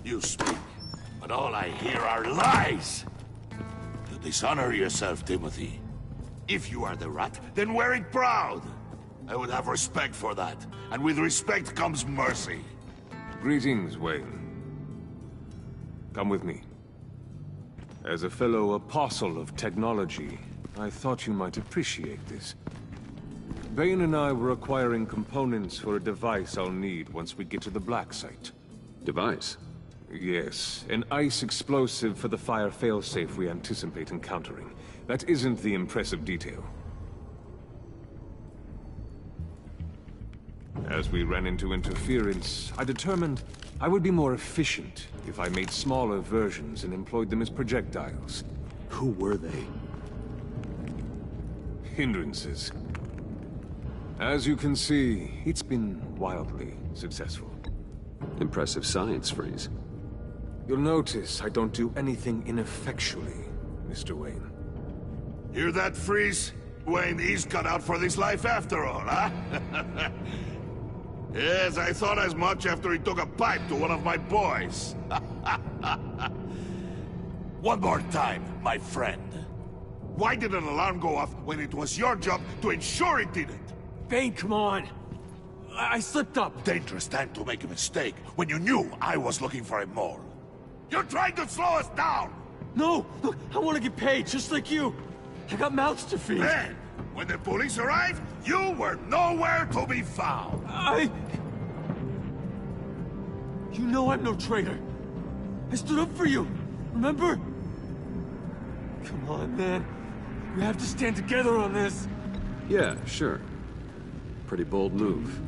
You speak, but all I hear are lies! You dishonor yourself, Timothy. If you are the rat, then wear it proud! I would have respect for that, and with respect comes mercy. Greetings, Wayne. Come with me. As a fellow apostle of technology, I thought you might appreciate this. Vane and I were acquiring components for a device I'll need once we get to the Black Site. Device? Yes, an ice explosive for the fire failsafe we anticipate encountering. That isn't the impressive detail. As we ran into interference, I determined I would be more efficient if I made smaller versions and employed them as projectiles. Who were they? Hindrances. As you can see, it's been wildly successful. Impressive science, Freeze. You'll notice I don't do anything ineffectually, Mr. Wayne. Hear that, Freeze? Wayne is cut out for this life after all, huh? Yes, I thought as much after he took a pipe to one of my boys. One more time, my friend. Why did an alarm go off when it was your job to ensure it didn't? Vane, come on! I slipped up! Dangerous time to make a mistake when you knew I was looking for a mole. You're trying to slow us down! No! Look, I want to get paid, just like you! I got mouths to feed! Then, when the police arrived, you were nowhere to be found! You know I'm no traitor! I stood up for you, remember? Come on, man. We have to stand together on this! Yeah, sure. Pretty bold move.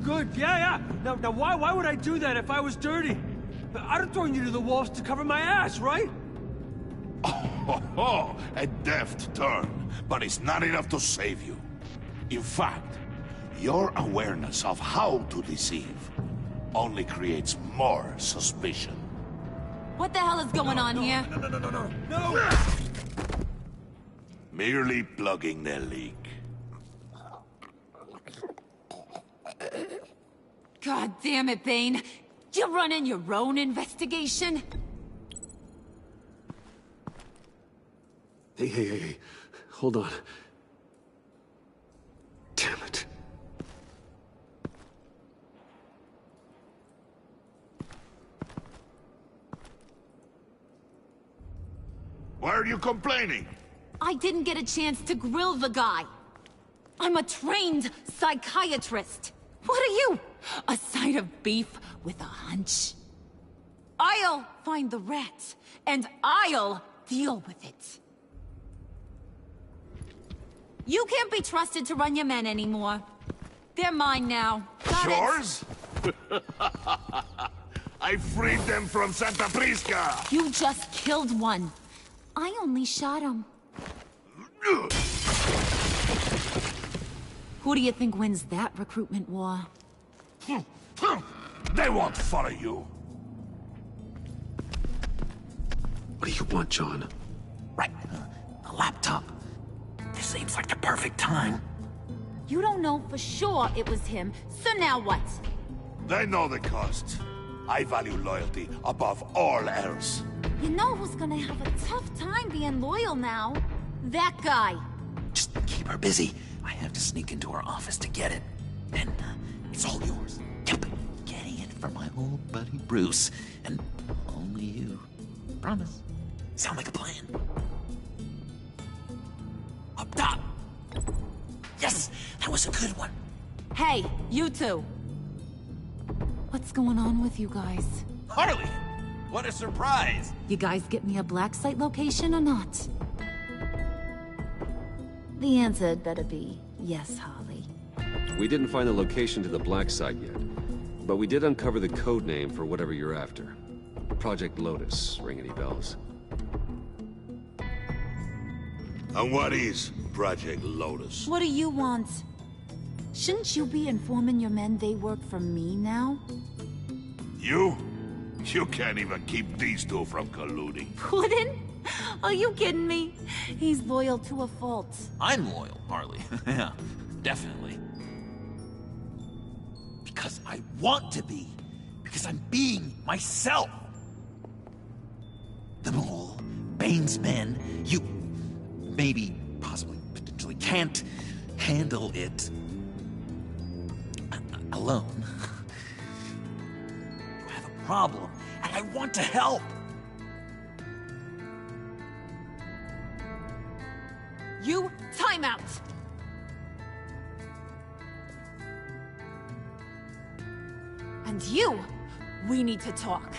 Good, yeah. Now why would I do that if I was dirty? I'd have thrown you to the wolves to cover my ass, right? Oh, a deft turn, but it's not enough to save you. In fact, your awareness of how to deceive only creates more suspicion. What the hell is going on here? No! Merely plugging the leak. God damn it, Bane. You running your own investigation? Hey. Hold on. Damn it. Why are you complaining? I didn't get a chance to grill the guy. I'm a trained psychiatrist. What are you? A side of beef with a hunch? I'll find the rat, and I'll deal with it. You can't be trusted to run your men anymore. They're mine now. Got it? Yours? I freed them from Santa Prisca! You just killed one. I only shot him. Who do you think wins that recruitment war? They won't follow you. What do you want, John? Right, a laptop. This seems like the perfect time. You don't know for sure it was him, so now what? They know the cost. I value loyalty above all else. You know who's gonna have a tough time being loyal now? That guy. Just keep her busy. I have to sneak into her office to get it. Then, it's all yours. Yep, getting it for my old buddy Bruce. And only you. Promise. Sound like a plan? Up top! Yes, that was a good one. Hey, you two. What's going on with you guys? Harley! What a surprise! You guys get me a black site location or not? The answer had better be yes, Harley. We didn't find the location to the black site yet, but we did uncover the code name for whatever you're after. Project Lotus. Ring any bells? And what is Project Lotus? What do you want? Shouldn't you be informing your men they work for me now? You? You can't even keep these two from colluding. Puddin'? Are you kidding me? He's loyal to a fault. I'm loyal, Harley. Yeah, definitely. Because I want to be. Because I'm being myself. The mole, Bane's men, you maybe, possibly, potentially can't handle it alone. You have a problem, and I want to help. You, time out! And you, we need to talk.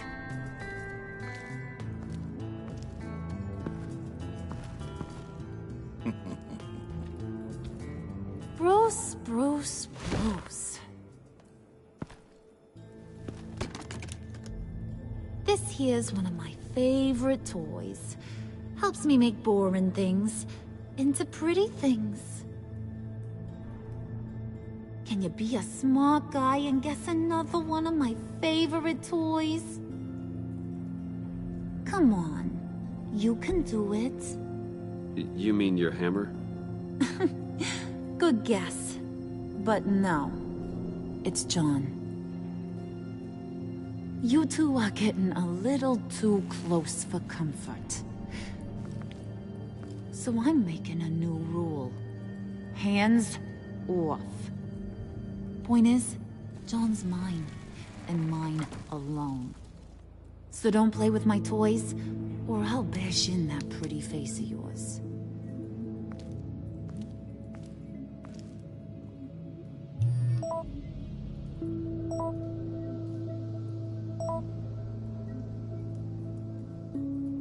Bruce. This here's one of my favorite toys. Helps me make boring things into pretty things. Can you be a smart guy and guess another one of my favorite toys? Come on, you can do it. You mean your hammer? Good guess. But no, it's John. You two are getting a little too close for comfort. So I'm making a new rule. Hands off. Point is, John's mine, and mine alone. So don't play with my toys, or I'll bash in that pretty face of yours.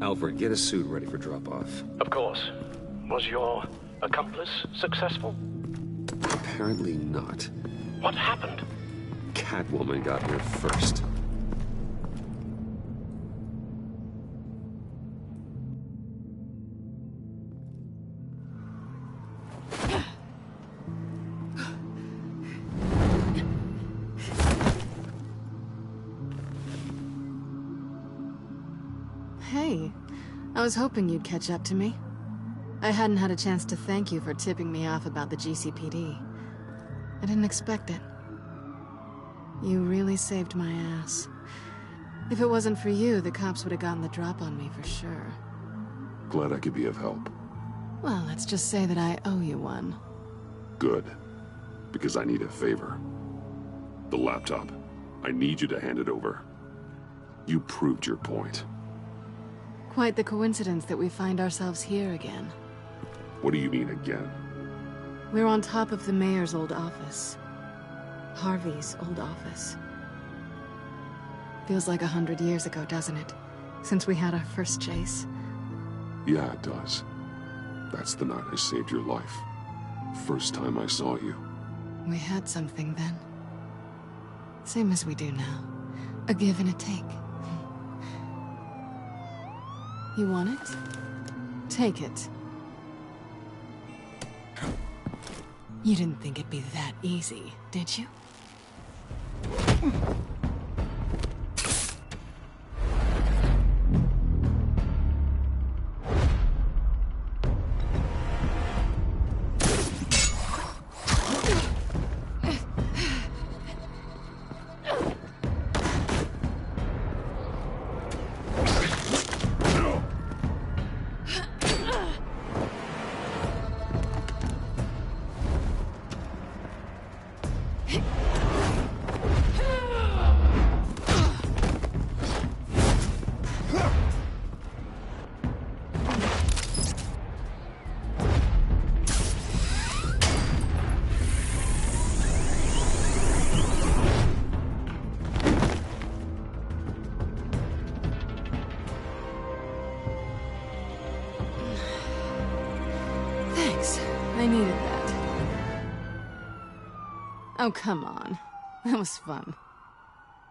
Alfred, get a suit ready for drop-off. Of course. Was your accomplice successful? Apparently not. What happened? Catwoman got here first. Hey, I was hoping you'd catch up to me. I hadn't had a chance to thank you for tipping me off about the GCPD. I didn't expect it. You really saved my ass. If it wasn't for you, the cops would have gotten the drop on me for sure. Glad I could be of help. Well, let's just say that I owe you one. Good. Because I need a favor. The laptop. I need you to hand it over. You proved your point. Quite the coincidence that we find ourselves here again. What do you mean again? We're on top of the mayor's old office. Harvey's old office. Feels like 100 years ago, doesn't it? Since we had our first chase. Yeah, it does. That's the night I saved your life. First time I saw you. We had something then. Same as we do now. A give and a take. You want it? Take it. You didn't think it'd be that easy, did you? I needed that. Oh, come on. That was fun.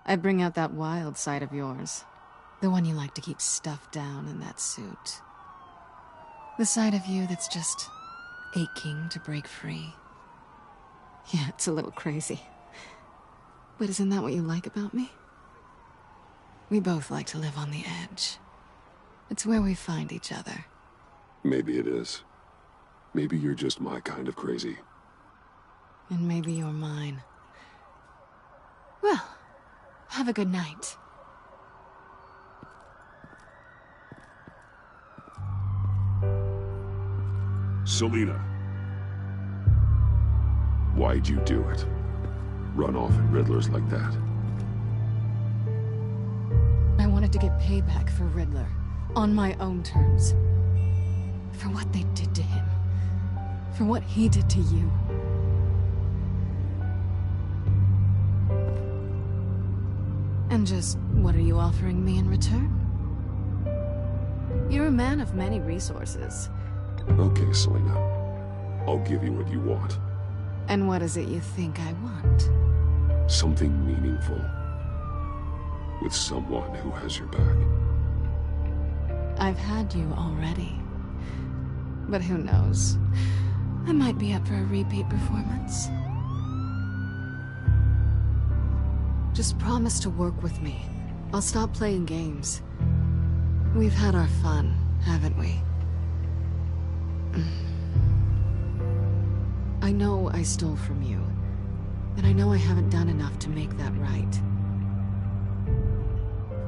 I bring out that wild side of yours. The one you like to keep stuffed down in that suit. The side of you that's just aching to break free. Yeah, it's a little crazy. But isn't that what you like about me? We both like to live on the edge. It's where we find each other. Maybe it is. Maybe you're just my kind of crazy. And maybe you're mine. Well, have a good night. Selina. Why'd you do it? Run off at Riddlers like that? I wanted to get payback for Riddler. On my own terms. For what they did to him. For what he did to you. And just, what are you offering me in return? You're a man of many resources. Okay, Selina. I'll give you what you want. And what is it you think I want? Something meaningful. With someone who has your back. I've had you already. But who knows? I might be up for a repeat performance. Just promise to work with me. I'll stop playing games. We've had our fun, haven't we? I know I stole from you. And I know I haven't done enough to make that right.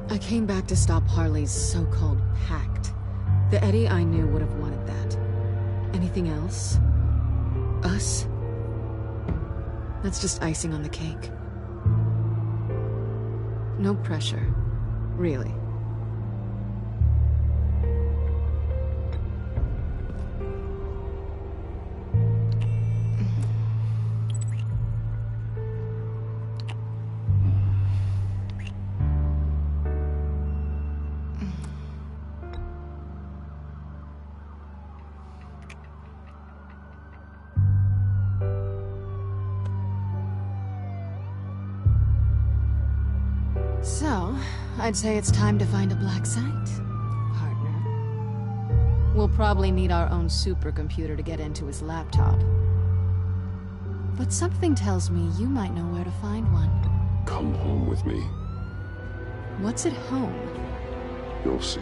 I came back to stop Harley's so-called pact. The Eddie I knew would have wanted that. Anything else? Us? That's just icing on the cake. No pressure. Really. So, I'd say it's time to find a black site, partner. We'll probably need our own supercomputer to get into his laptop. But something tells me you might know where to find one. Come home with me. What's at home? You'll see.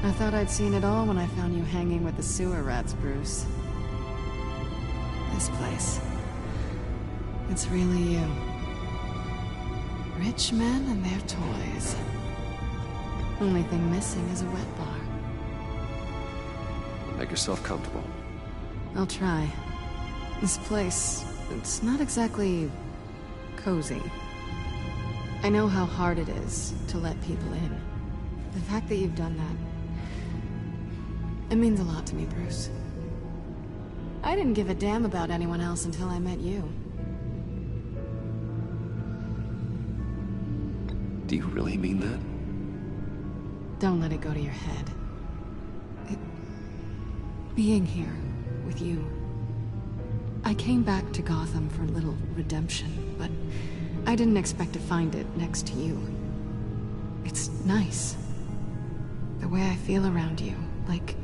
I thought I'd seen it all when I found you hanging with the sewer rats, Bruce. This place. It's really you. Rich men and their toys. Only thing missing is a wet bar. Make yourself comfortable. I'll try. This place, it's not exactly cozy. I know how hard it is to let people in. The fact that you've done that, it means a lot to me, Bruce. I didn't give a damn about anyone else until I met you. Do you really mean that? Don't let it go to your head. Being here with you. I came back to Gotham for a little redemption, but I didn't expect to find it next to you. It's nice. The way I feel around you, like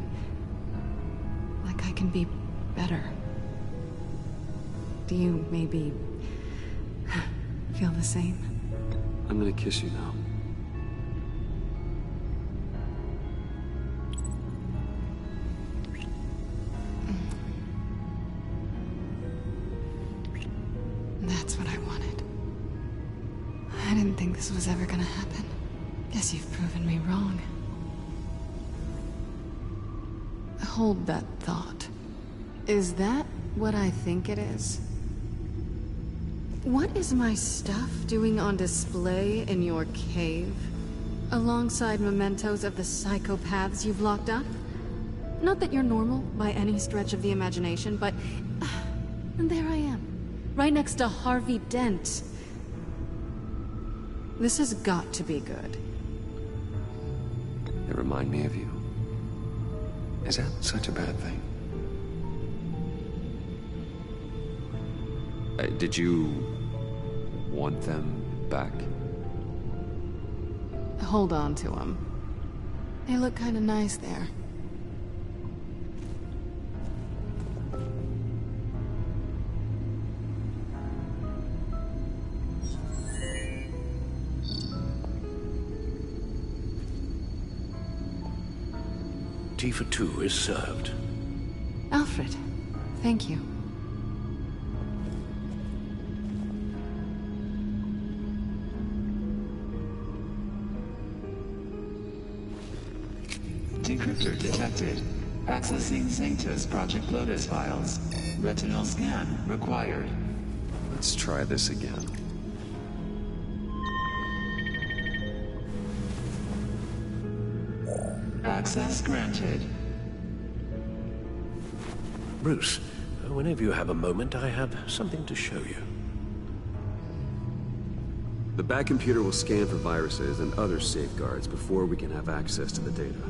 I can be better. Do you maybe feel the same? I'm gonna kiss you now. That's what I wanted. I didn't think this was ever gonna happen. Guess you've proven me wrong. Hold that thought. Is that what I think it is? What is my stuff doing on display in your cave? Alongside mementos of the psychopaths you've locked up? Not that you're normal by any stretch of the imagination, but... and there I am. Right next to Harvey Dent. This has got to be good. They remind me of you. Is that such a bad thing? Did you want them back? Hold on to them. They look kind of nice there. Tea for two is served. Alfred, thank you. Decryptor detected. Accessing Sanctus Project Lotus files. Retinal scan required. Let's try this again. Access granted. Bruce, whenever you have a moment, I have something to show you. The back computer will scan for viruses and other safeguards before we can have access to the data.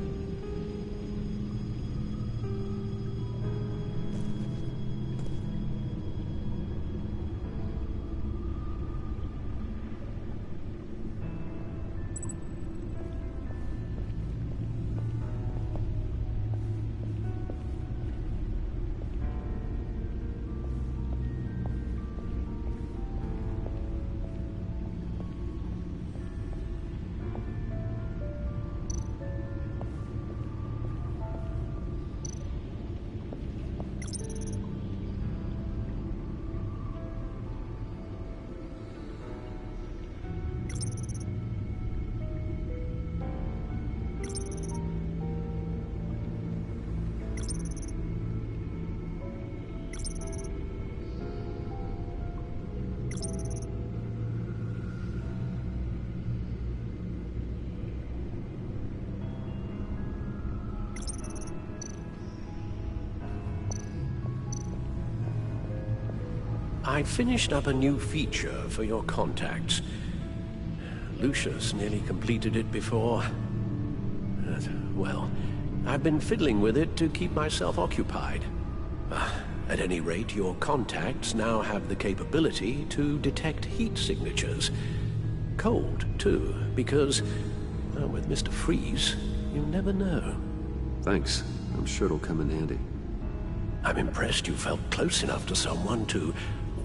I finished up a new feature for your contacts. Lucius nearly completed it before. Well, I've been fiddling with it to keep myself occupied. At any rate, your contacts now have the capability to detect heat signatures. Cold, too, because, well, with Mr. Freeze, you never know. Thanks. I'm sure it'll come in handy. I'm impressed you felt close enough to someone to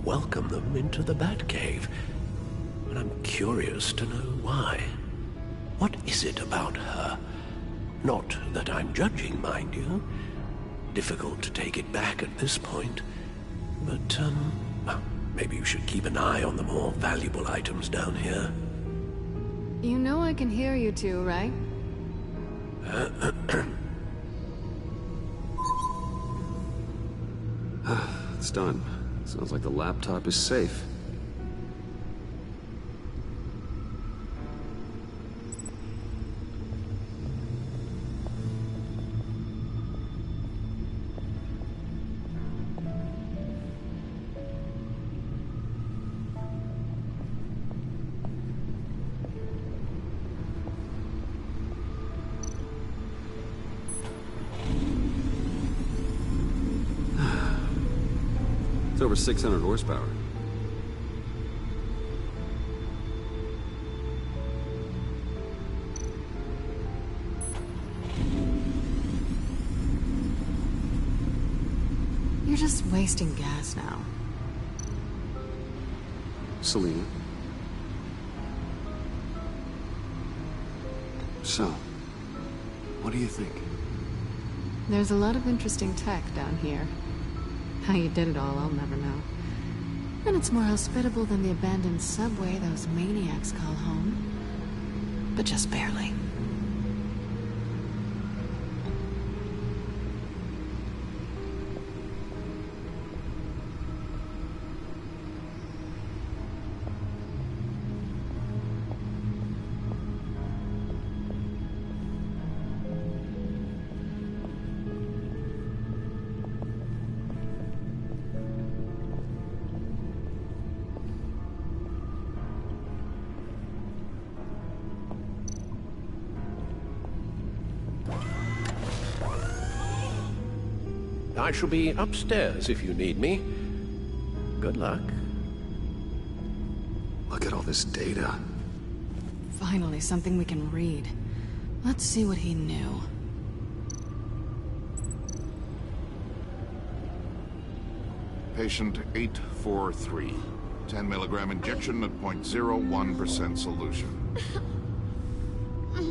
welcome them into the Batcave. And I'm curious to know why. What is it about her? Not that I'm judging, mind you. Difficult to take it back at this point. But, well, maybe you should keep an eye on the more valuable items down here. You know I can hear you two, right? It's done. Sounds like the laptop is safe. It's over 600 horsepower. You're just wasting gas now. Selina. So, what do you think? There's a lot of interesting tech down here. How you did it all, I'll never know. And it's more hospitable than the abandoned subway those maniacs call home. But just barely. I shall be upstairs if you need me. Good luck. Look at all this data. Finally, something we can read. Let's see what he knew. Patient 843. 10 milligram injection at 0.01% solution.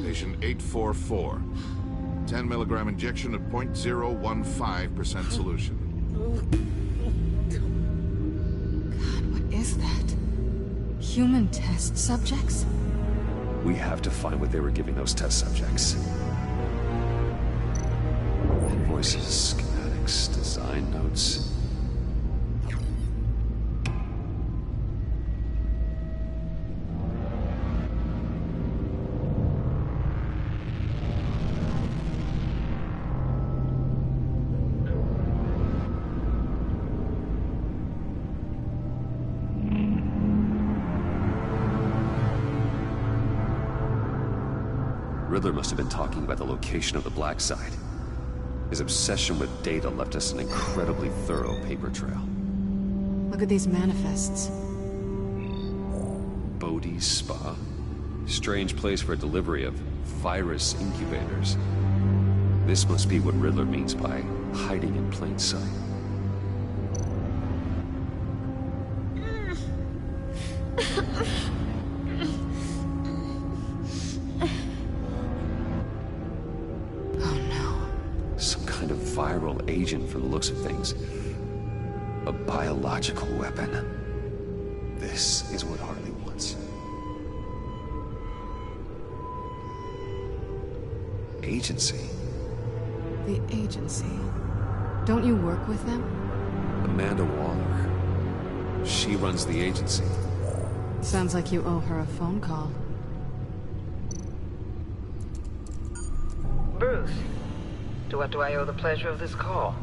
Patient 844. 10 milligram injection at 0.015% solution. God, what is that? Human test subjects? We have to find what they were giving those test subjects. Invoices, schematics, design notes. Riddler must have been talking about the location of the Black Site. His obsession with data left us an incredibly thorough paper trail. Look at these manifests. Bodhi's Spa? Strange place for a delivery of virus incubators. This must be what Riddler means by hiding in plain sight. Agent from the looks of things. A biological weapon. This is what Harley wants. Agency? The agency. Don't you work with them? Amanda Waller. She runs the agency. Sounds like you owe her a phone call. Bruce. To what do I owe the pleasure of this call?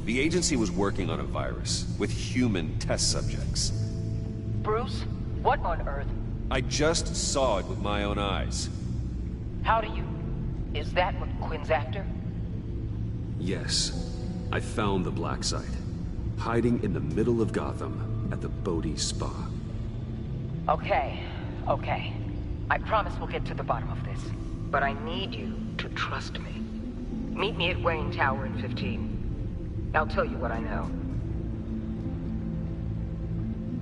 The agency was working on a virus with human test subjects. Bruce? What on earth? I just saw it with my own eyes. How do you... Is that what Quinn's after? Yes. I found the Black Site. Hiding in the middle of Gotham at the Bodhi Spa. Okay. I promise we'll get to the bottom of this. But I need you to trust me. Meet me at Wayne Tower in 15. I'll tell you what I know.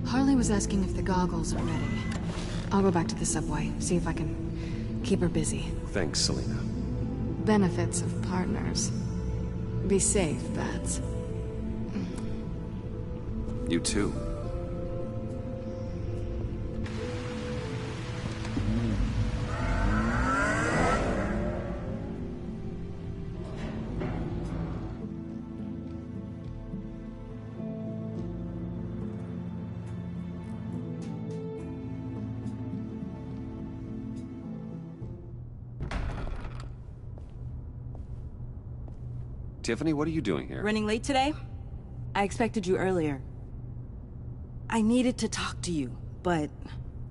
Harley was asking if the goggles are ready. I'll go back to the subway, see if I can keep her busy. Thanks, Selina. benefits of partners. Be safe, Bats. You too. Tiffany, what are you doing here? Running late today? I expected you earlier. I needed to talk to you, but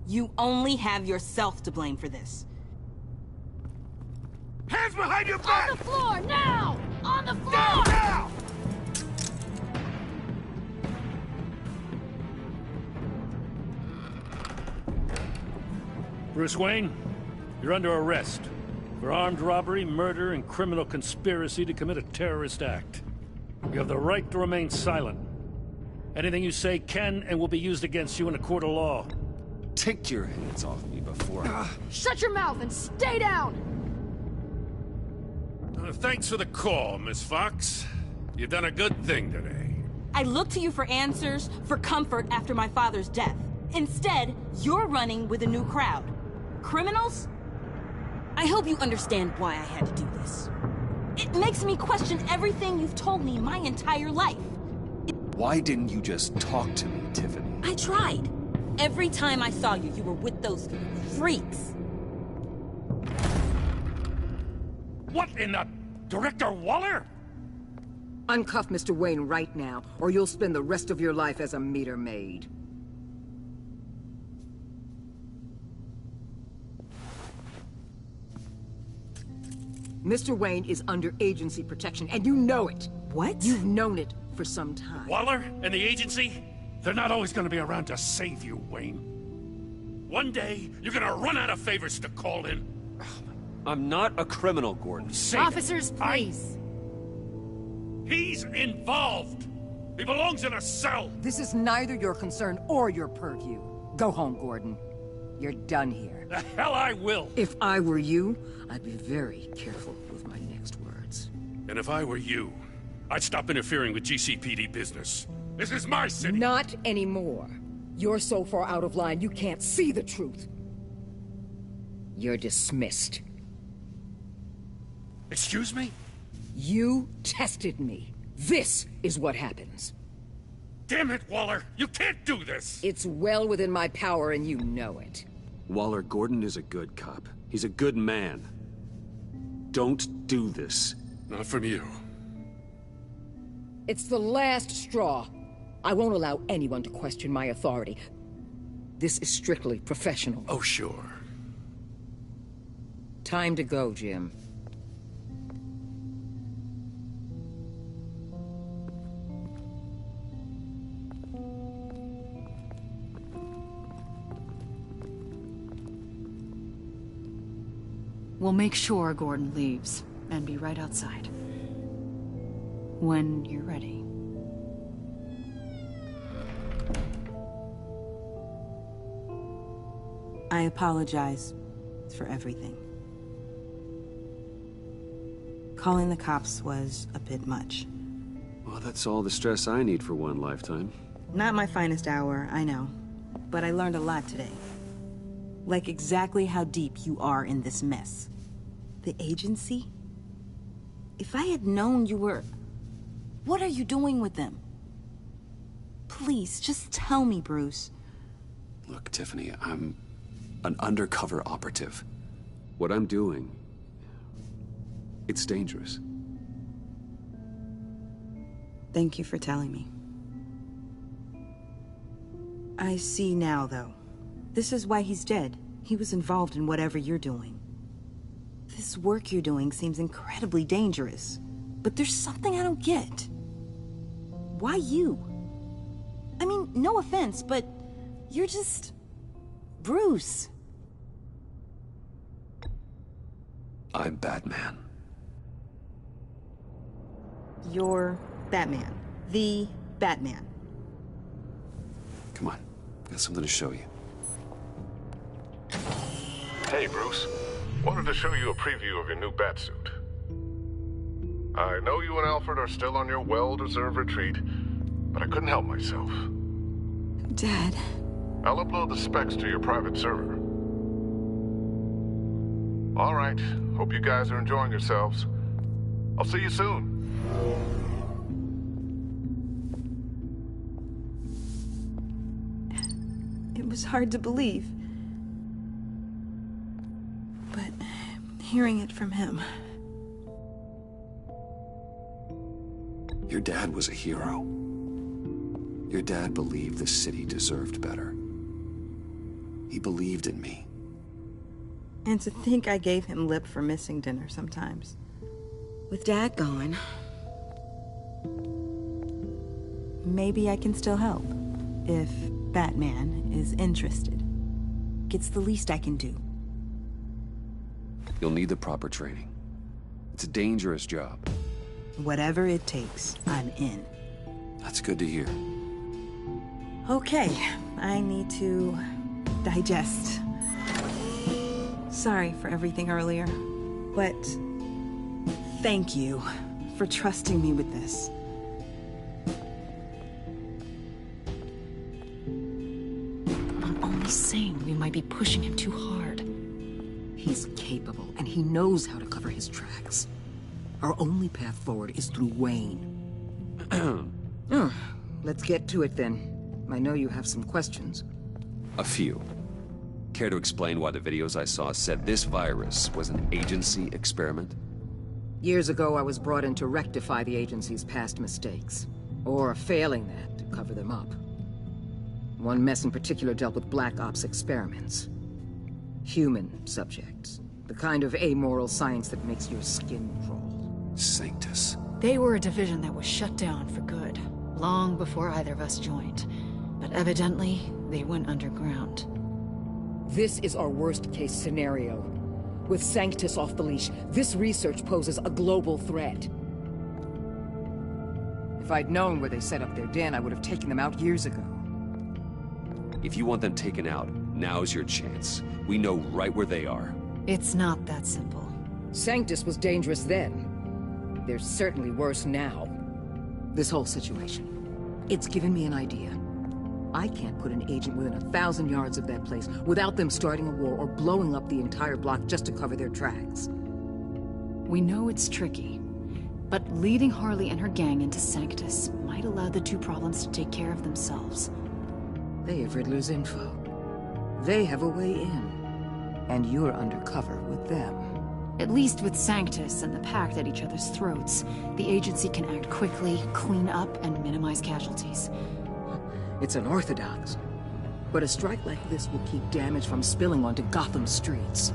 you only have yourself to blame for this. Hands behind your back! On the floor, now! On the floor! Down, now! Bruce Wayne, you're under arrest for armed robbery, murder, and criminal conspiracy to commit a terrorist act. You have the right to remain silent. Anything you say can and will be used against you in a court of law. Take your hands off me before Shut your mouth and stay down! Thanks for the call, Miss Fox. You've done a good thing today. I looked to you for answers, for comfort after my father's death. Instead, you're running with a new crowd. Criminals? I hope you understand why I had to do this. It makes me question everything you've told me my entire life. Why didn't you just talk to me, Tiffany? I tried. Every time I saw you, you were with those freaks. What in the... Director Waller? Uncuff Mr. Wayne right now, or you'll spend the rest of your life as a meter maid. Mr. Wayne is under agency protection, and you know it. What? You've known it for some time. Waller and the agency? They're not always gonna be around to save you, Wayne. One day, you're gonna run out of favors to call in. I'm not a criminal, Gordon. Officers, please. He's involved. He belongs in a cell. This is neither your concern or your purview. Go home, Gordon. You're done here. The hell I will. If I were you, I'd be very careful with my next words. And if I were you, I'd stop interfering with GCPD business. This is my city. Not anymore. You're so far out of line, you can't see the truth. You're dismissed. Excuse me? You tested me. This is what happens. Damn it, Waller! You can't do this! It's well within my power and you know it. Waller, Gordon is a good cop. He's a good man. Don't do this. Not from you. It's the last straw. I won't allow anyone to question my authority. This is strictly professional. Oh, sure. Time to go, Jim. We'll make sure Gordon leaves, and be right outside. When you're ready. I apologize for everything. Calling the cops was a bit much. Well, that's all the stress I need for one lifetime. Not my finest hour, I know. But I learned a lot today. Like exactly how deep you are in this mess. The agency? If I had known you were... What are you doing with them? Please, just tell me, Bruce. Look, Tiffany, I'm an undercover operative. What I'm doing... it's dangerous. Thank you for telling me. I see now, though. This is why he's dead. He was involved in whatever you're doing. This work you're doing seems incredibly dangerous. But there's something I don't get. Why you? I mean, no offense, but you're just... Bruce. I'm Batman. You're Batman. The Batman. Come on, got something to show you. Hey, Bruce. Wanted to show you a preview of your new Batsuit. I know you and Alfred are still on your well-deserved retreat, but I couldn't help myself. Dad. I'll upload the specs to your private server. All right. Hope you guys are enjoying yourselves. I'll see you soon. It was hard to believe. But hearing it from him... Your dad was a hero. Your dad believed the city deserved better. He believed in me. And to think I gave him lip for missing dinner sometimes. With Dad gone, maybe I can still help. If Batman is interested. It's the least I can do. You'll need the proper training. It's a dangerous job. Whatever it takes, I'm in. That's good to hear. Okay, I need to digest. Sorry for everything earlier, but thank you for trusting me with this. I'm only saying we might be pushing him too hard. He's capable, and he knows how to cover his tracks. Our only path forward is through Wayne. Let's get to it then. I know you have some questions. A few. Care to explain why the videos I saw said this virus was an agency experiment? Years ago, I was brought in to rectify the agency's past mistakes. Or, failing that, to cover them up. One mess in particular dealt with Black Ops experiments. Human subjects. The kind of amoral science that makes your skin crawl. Sanctus. They were a division that was shut down for good, long before either of us joined. But evidently, they went underground. This is our worst-case scenario. With Sanctus off the leash, this research poses a global threat. If I'd known where they set up their den, I would have taken them out years ago. If you want them taken out, now's your chance. We know right where they are. It's not that simple. Sanctus was dangerous then. They're certainly worse now. This whole situation, it's given me an idea. I can't put an agent within 1,000 yards of that place without them starting a war or blowing up the entire block just to cover their tracks. We know it's tricky, but leading Harley and her gang into Sanctus might allow the two problems to take care of themselves. They have Riddler's info. They have a way in. And you're undercover with them. At least with Sanctus and the Pact at each other's throats, the agency can act quickly, clean up, and minimize casualties. It's unorthodox. But a strike like this will keep damage from spilling onto Gotham streets.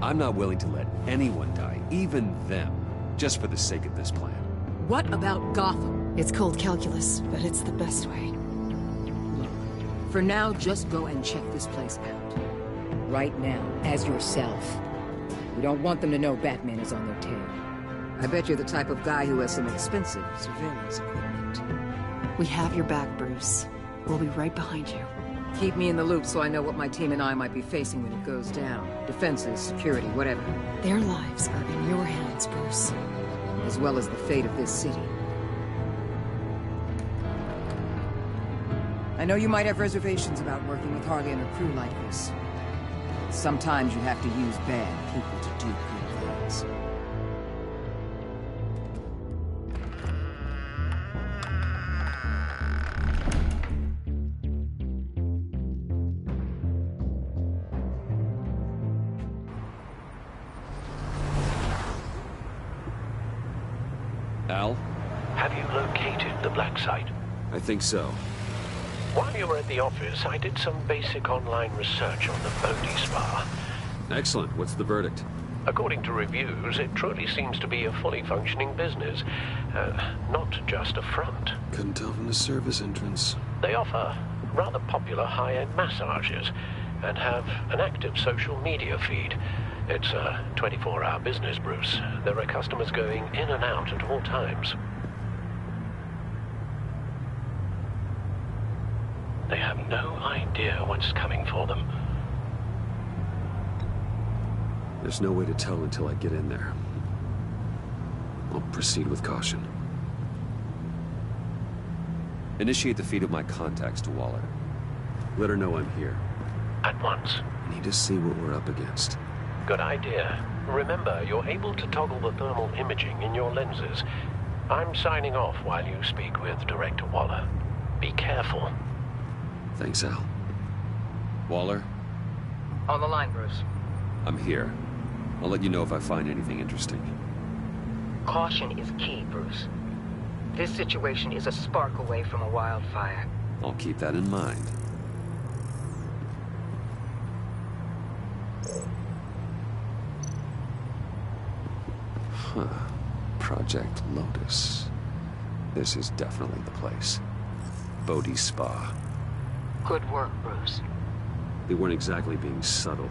I'm not willing to let anyone die, even them, just for the sake of this plan. What about Gotham? It's cold calculus, but it's the best way. Look, for now, just go and check this place out. Right now, as yourself. We don't want them to know Batman is on their tail. I bet you're the type of guy who has some expensive surveillance equipment. We have your back, Bruce. We'll be right behind you. Keep me in the loop so I know what my team and I might be facing when it goes down. Defenses, security, whatever. Their lives are in your hands, Bruce. As well as the fate of this city. I know you might have reservations about working with Harley and her crew like this. Sometimes you have to use bad people to do good things. Al? Have you located the black site? I think so. While you were at the office, I did some basic online research on the Bodhi Spa. Excellent. What's the verdict? According to reviews, it truly seems to be a fully functioning business. Not just a front. Couldn't tell from the service entrance. They offer rather popular high-end massages and have an active social media feed. It's a 24-hour business, Bruce. There are customers going in and out at all times. They have no idea what's coming for them. There's no way to tell until I get in there. I'll proceed with caution. Initiate the feed of my contacts to Waller. Let her know I'm here. At once. I need to see what we're up against. Good idea. Remember, you're able to toggle the thermal imaging in your lenses. I'm signing off while you speak with Director Waller. Be careful. Thanks, Al. Waller? On the line, Bruce. I'm here. I'll let you know if I find anything interesting. Caution is key, Bruce. This situation is a spark away from a wildfire. I'll keep that in mind. Huh. Project Lotus. This is definitely the place. Bodhi Spa. Good work, Bruce. They weren't exactly being subtle.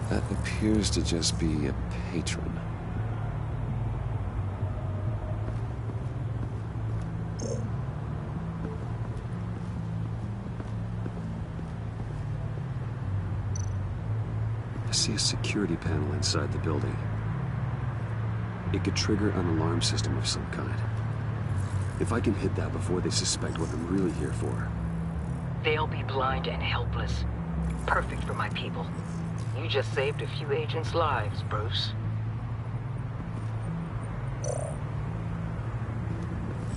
That appears to just be a patron. I see a security panel inside the building. It could trigger an alarm system of some kind. If I can hit that before they suspect what I'm really here for. They'll be blind and helpless. Perfect for my people. You just saved a few agents' lives, Bruce.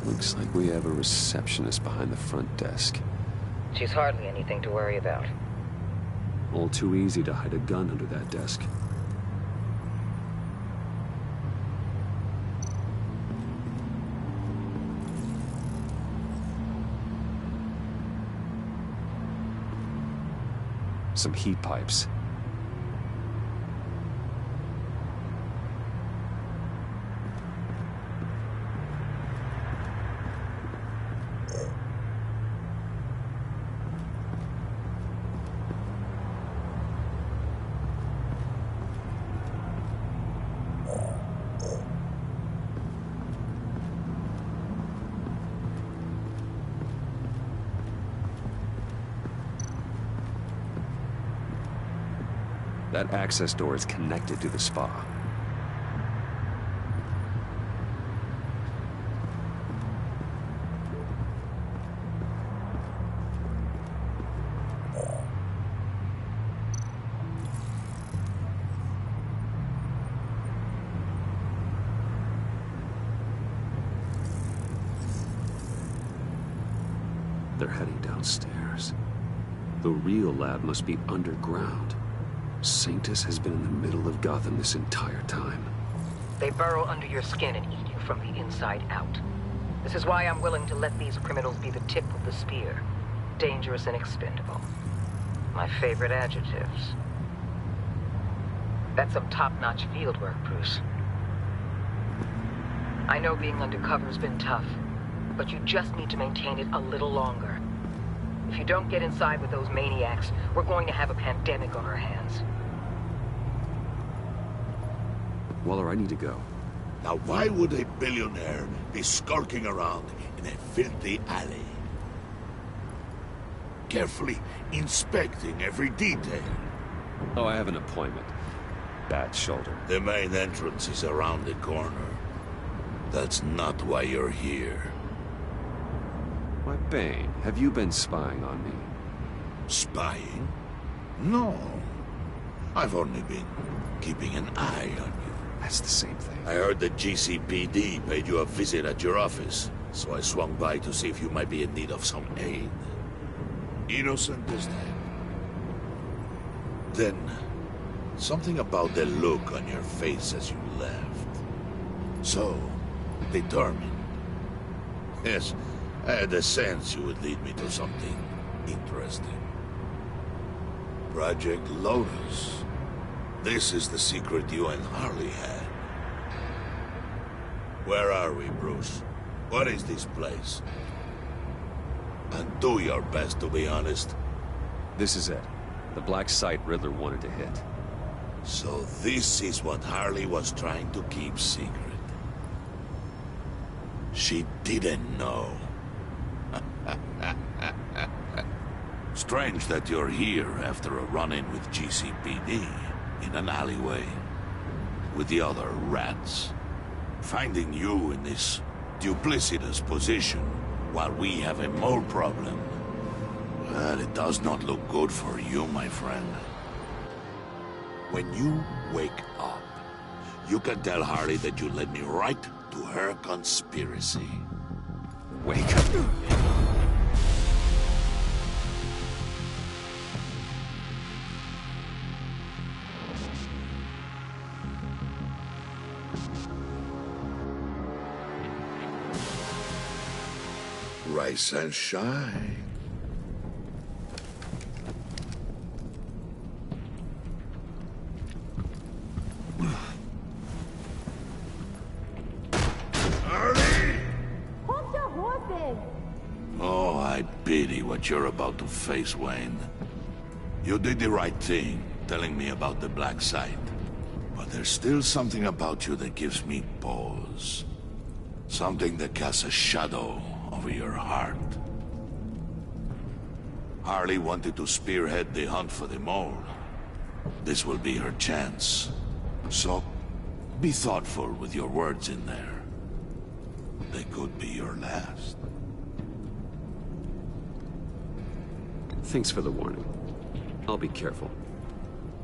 Looks like we have a receptionist behind the front desk. She's hardly anything to worry about. All too easy to hide a gun under that desk. Some heat pipes. That access door is connected to the spa. They're heading downstairs. The real lab must be underground. Sanctus has been in the middle of Gotham this entire time. They burrow under your skin and eat you from the inside out. This is why I'm willing to let these criminals be the tip of the spear. Dangerous and expendable. My favorite adjectives. That's some top-notch field work, Bruce. I know being undercover's been tough, but you just need to maintain it a little longer. If you don't get inside with those maniacs, we're going to have a pandemic on our hands. Waller, I need to go. Now why would a billionaire be skulking around in a filthy alley? Carefully inspecting every detail. Oh, I have an appointment. Bad shoulder. The main entrance is around the corner. That's not why you're here. Why, Bane, have you been spying on me? Spying? No. I've only been keeping an eye on you. That's the same thing. I heard the GCPD paid you a visit at your office, so I swung by to see if you might be in need of some aid. Innocent as that. Then, something about the look on your face as you left. So, determined. Yes, I had a sense you would lead me to something interesting. Project Lotus. This is the secret you and Harley had. Where are we, Bruce? What is this place? And do your best to be honest. This is it. The black site Riddler wanted to hit. So this is what Harley was trying to keep secret. She didn't know. Strange that you're here after a run-in with GCPD in an alleyway with the other rats. Finding you in this duplicitous position while we have a mole problem. Well, it does not look good for you, my friend. When you wake up, you can tell Harley that you led me right to her conspiracy. Wake up. Rise and shine. Oh, I pity what you're about to face, Wayne. You did the right thing, telling me about the black site. But there's still something about you that gives me pause. Something that casts a shadow over your heart. Harley wanted to spearhead the hunt for the mole. This will be her chance. So, be thoughtful with your words in there. They could be your last. Thanks for the warning. I'll be careful.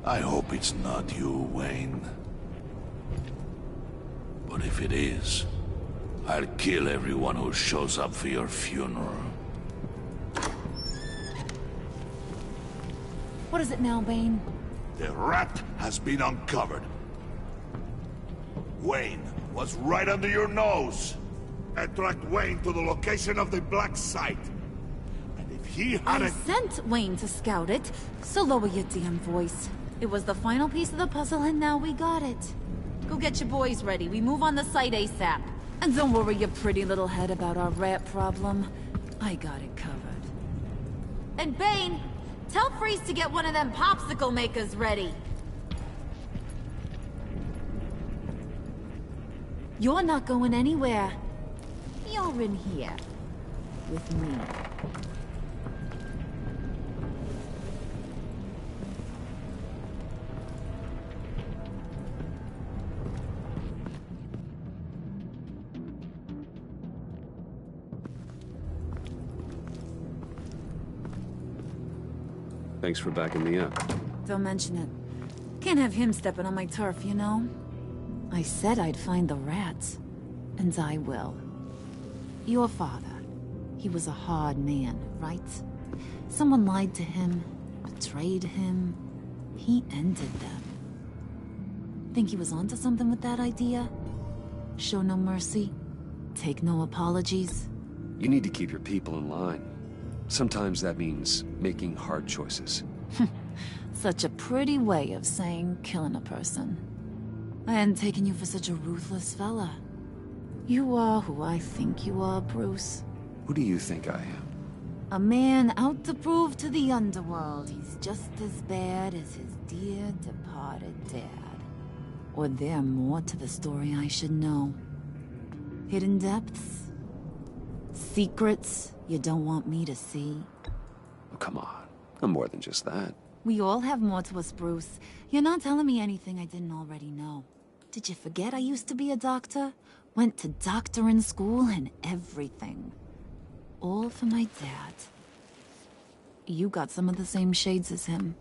I hope it's not you, Wayne. But if it is, I'll kill everyone who shows up for your funeral. What is it now, Bane? The rat has been uncovered. Wayne was right under your nose. I tracked Wayne to the location of the black site. And if he I hadn't... sent Wayne to scout it, so lower your damn voice. It was the final piece of the puzzle, and now we got it. Go get your boys ready. We move on the site ASAP. And don't worry your pretty little head about our rat problem. I got it covered. And Bane, tell Freeze to get one of them popsicle makers ready. You're not going anywhere. You're in here. With me. Thanks for backing me up. Don't mention it. Can't have him stepping on my turf, you know? I said I'd find the rats. And I will. Your father. He was a hard man, right? Someone lied to him, betrayed him. He ended them. Think he was onto something with that idea? Show no mercy? Take no apologies? You need to keep your people in line. Sometimes that means making hard choices. Such a pretty way of saying killing a person. I hadn't taken you for such a ruthless fella. You are who I think you are, Bruce. Who do you think I am? A man out to prove to the underworld he's just as bad as his dear departed dad. Or there more to the story I should know. Hidden depths? Secrets you don't want me to see? Oh, come on. I'm more than just that. We all have more to us, Bruce. You're not telling me anything I didn't already know. Did you forget I used to be a doctor? Went to doctoring school and everything. All for my dad. You got some of the same shades as him.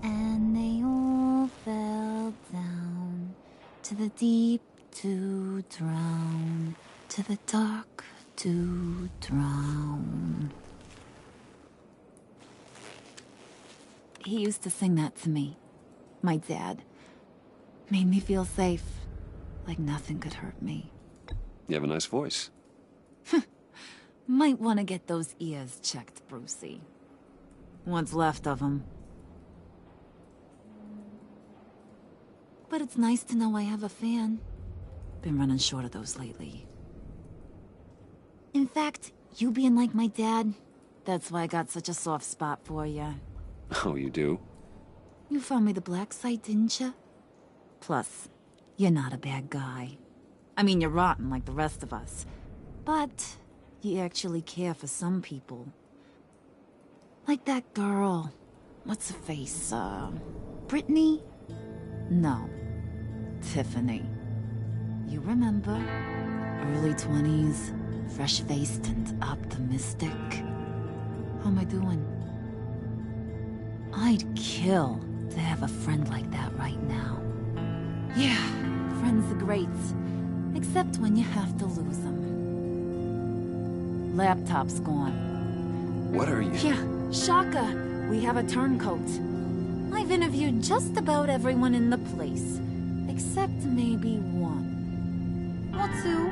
And they all fell down to the deep to drown, to the dark to drown. He used to sing that to me. My dad. Made me feel safe. Like nothing could hurt me. You have a nice voice. Might want to get those ears checked, Brucey. What's left of them. But it's nice to know I have a fan. Been running short of those lately. In fact, you being like my dad, that's why I got such a soft spot for you. Oh, you do? You found me the black site, didn't you? Plus, You're not a bad guy. I mean, you're rotten like the rest of us. But you actually care for some people. Like that girl. What's her face? Brittany? No. Tiffany. You remember? Early 20s, fresh-faced and optimistic. How am I doing? I'd kill to have a friend like that right now. Yeah, friends are great. Except when you have to lose them. Laptop's gone. What are you... Yeah, shocker. We have a turncoat. I've interviewed just about everyone in the place. Except maybe one. Or two.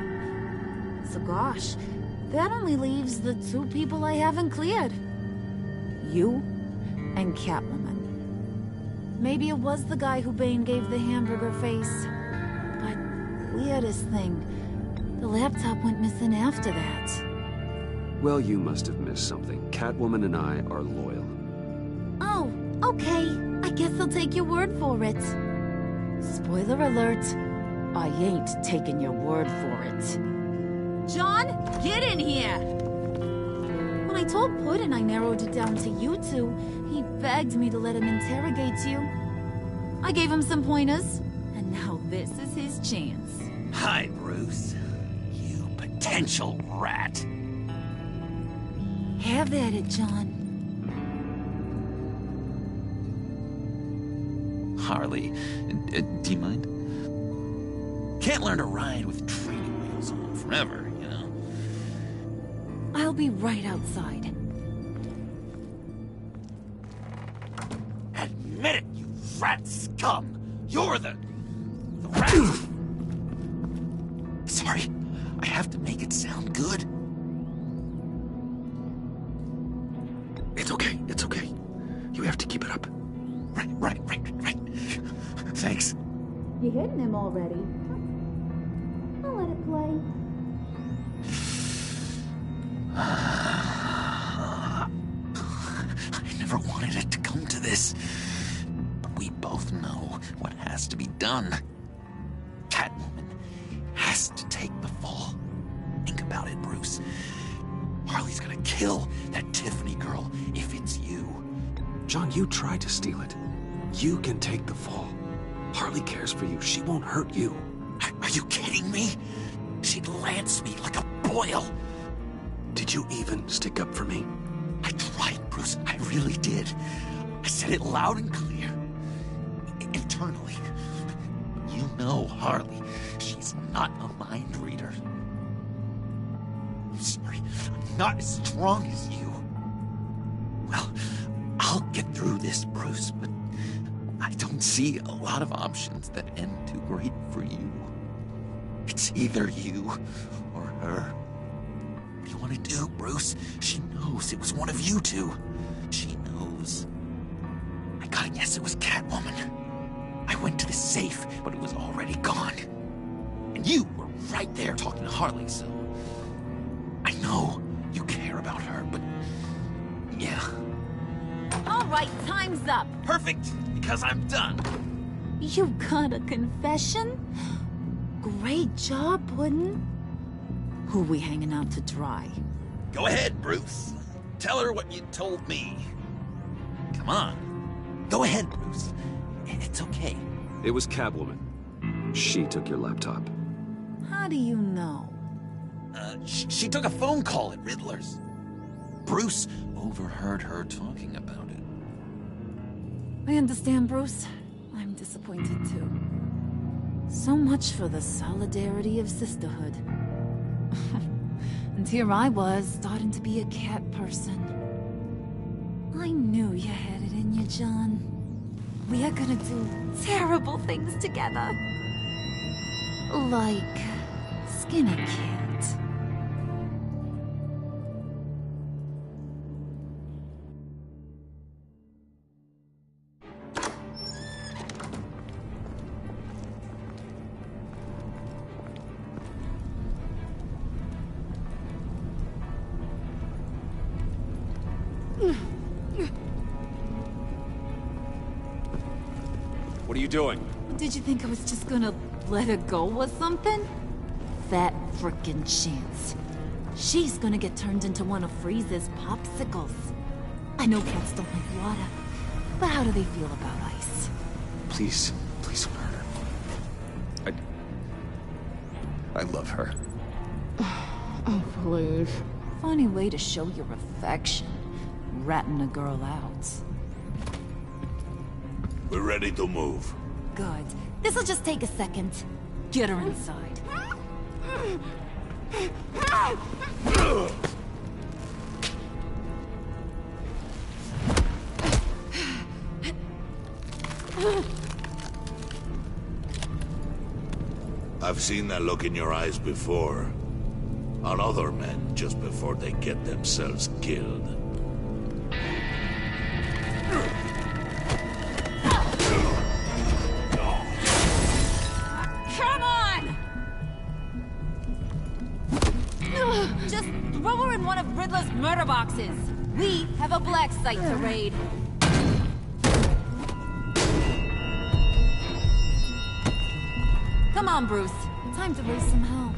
So gosh, that only leaves the two people I haven't cleared. You and Catwoman. Maybe it was the guy who Bane gave the hamburger face. But weirdest thing, the laptop went missing after that. Well, you must have missed something. Catwoman and I are loyal. Oh, okay. I guess I'll take your word for it. Spoiler alert, I ain't taking your word for it. John, get in here! When I told Puddin' I narrowed it down to you two, he begged me to let him interrogate you. I gave him some pointers, and now this is his chance. Hi, Bruce. You potential rat. Have at it, John. Harley, do you mind? Can't learn to ride with training wheels on forever, you know? I'll be right outside. Admit it, you rat scum! You're the rat! Sorry, I have to make it sound good. It's okay, it's okay. You have to keep it up. Right. Thanks. You hitting him already? I'll let it play. I never wanted it to come to this. But we both know what has to be done. Catwoman has to take the fall. Think about it, Bruce. Harley's gonna kill that Tiffany girl if it's you. John, you tried to steal it. You can take the fall. Harley cares for you. She won't hurt you. Are you kidding me? She'd lance me like a boil. Did you even stick up for me? I tried, Bruce. I really did. I said it loud and clear. Internally. You know Harley. She's not a mind reader. I'm sorry. I'm not as strong as you. Well, I'll get through this, Bruce, but I don't see a lot of options that end too great for you. It's either you or her. What do you want to do, Bruce? She knows it was one of you two. She knows. I gotta guess it was Catwoman. I went to the safe, but it was already gone. And you were right there talking to Harley, so... I know you care about her, but... yeah. All right, time's up. Perfect, because I'm done. You got a confession? Great job, Puddin'. Who we hanging out to dry? Go ahead, Bruce. Tell her what you told me. Come on. Go ahead, Bruce. It's okay. It was Catwoman. She took your laptop. How do you know? She took a phone call at Riddler's. Bruce overheard her talking about it. I understand, Bruce. I'm disappointed, too. So much for the solidarity of sisterhood. And here I was, starting to be a cat person. I knew you had it in you, John. We are gonna do terrible things together. Like skin a cat. What are you doing? Did you think I was just gonna let her go with something? Fat frickin' chance. She's gonna get turned into one of Freeze's popsicles. I know cats don't like water, but how do they feel about ice? Please, please don't hurt her. I love her. Oh, please. Funny way to show your affection. Ratting a girl out. We're ready to move. Good. This'll just take a second. Get her inside. I've seen that look in your eyes before. On other men, just before they get themselves killed. Come on! Just throw her in one of Riddler's murder boxes. We have a black site to raid. Come on, Bruce. Time to raise some hell.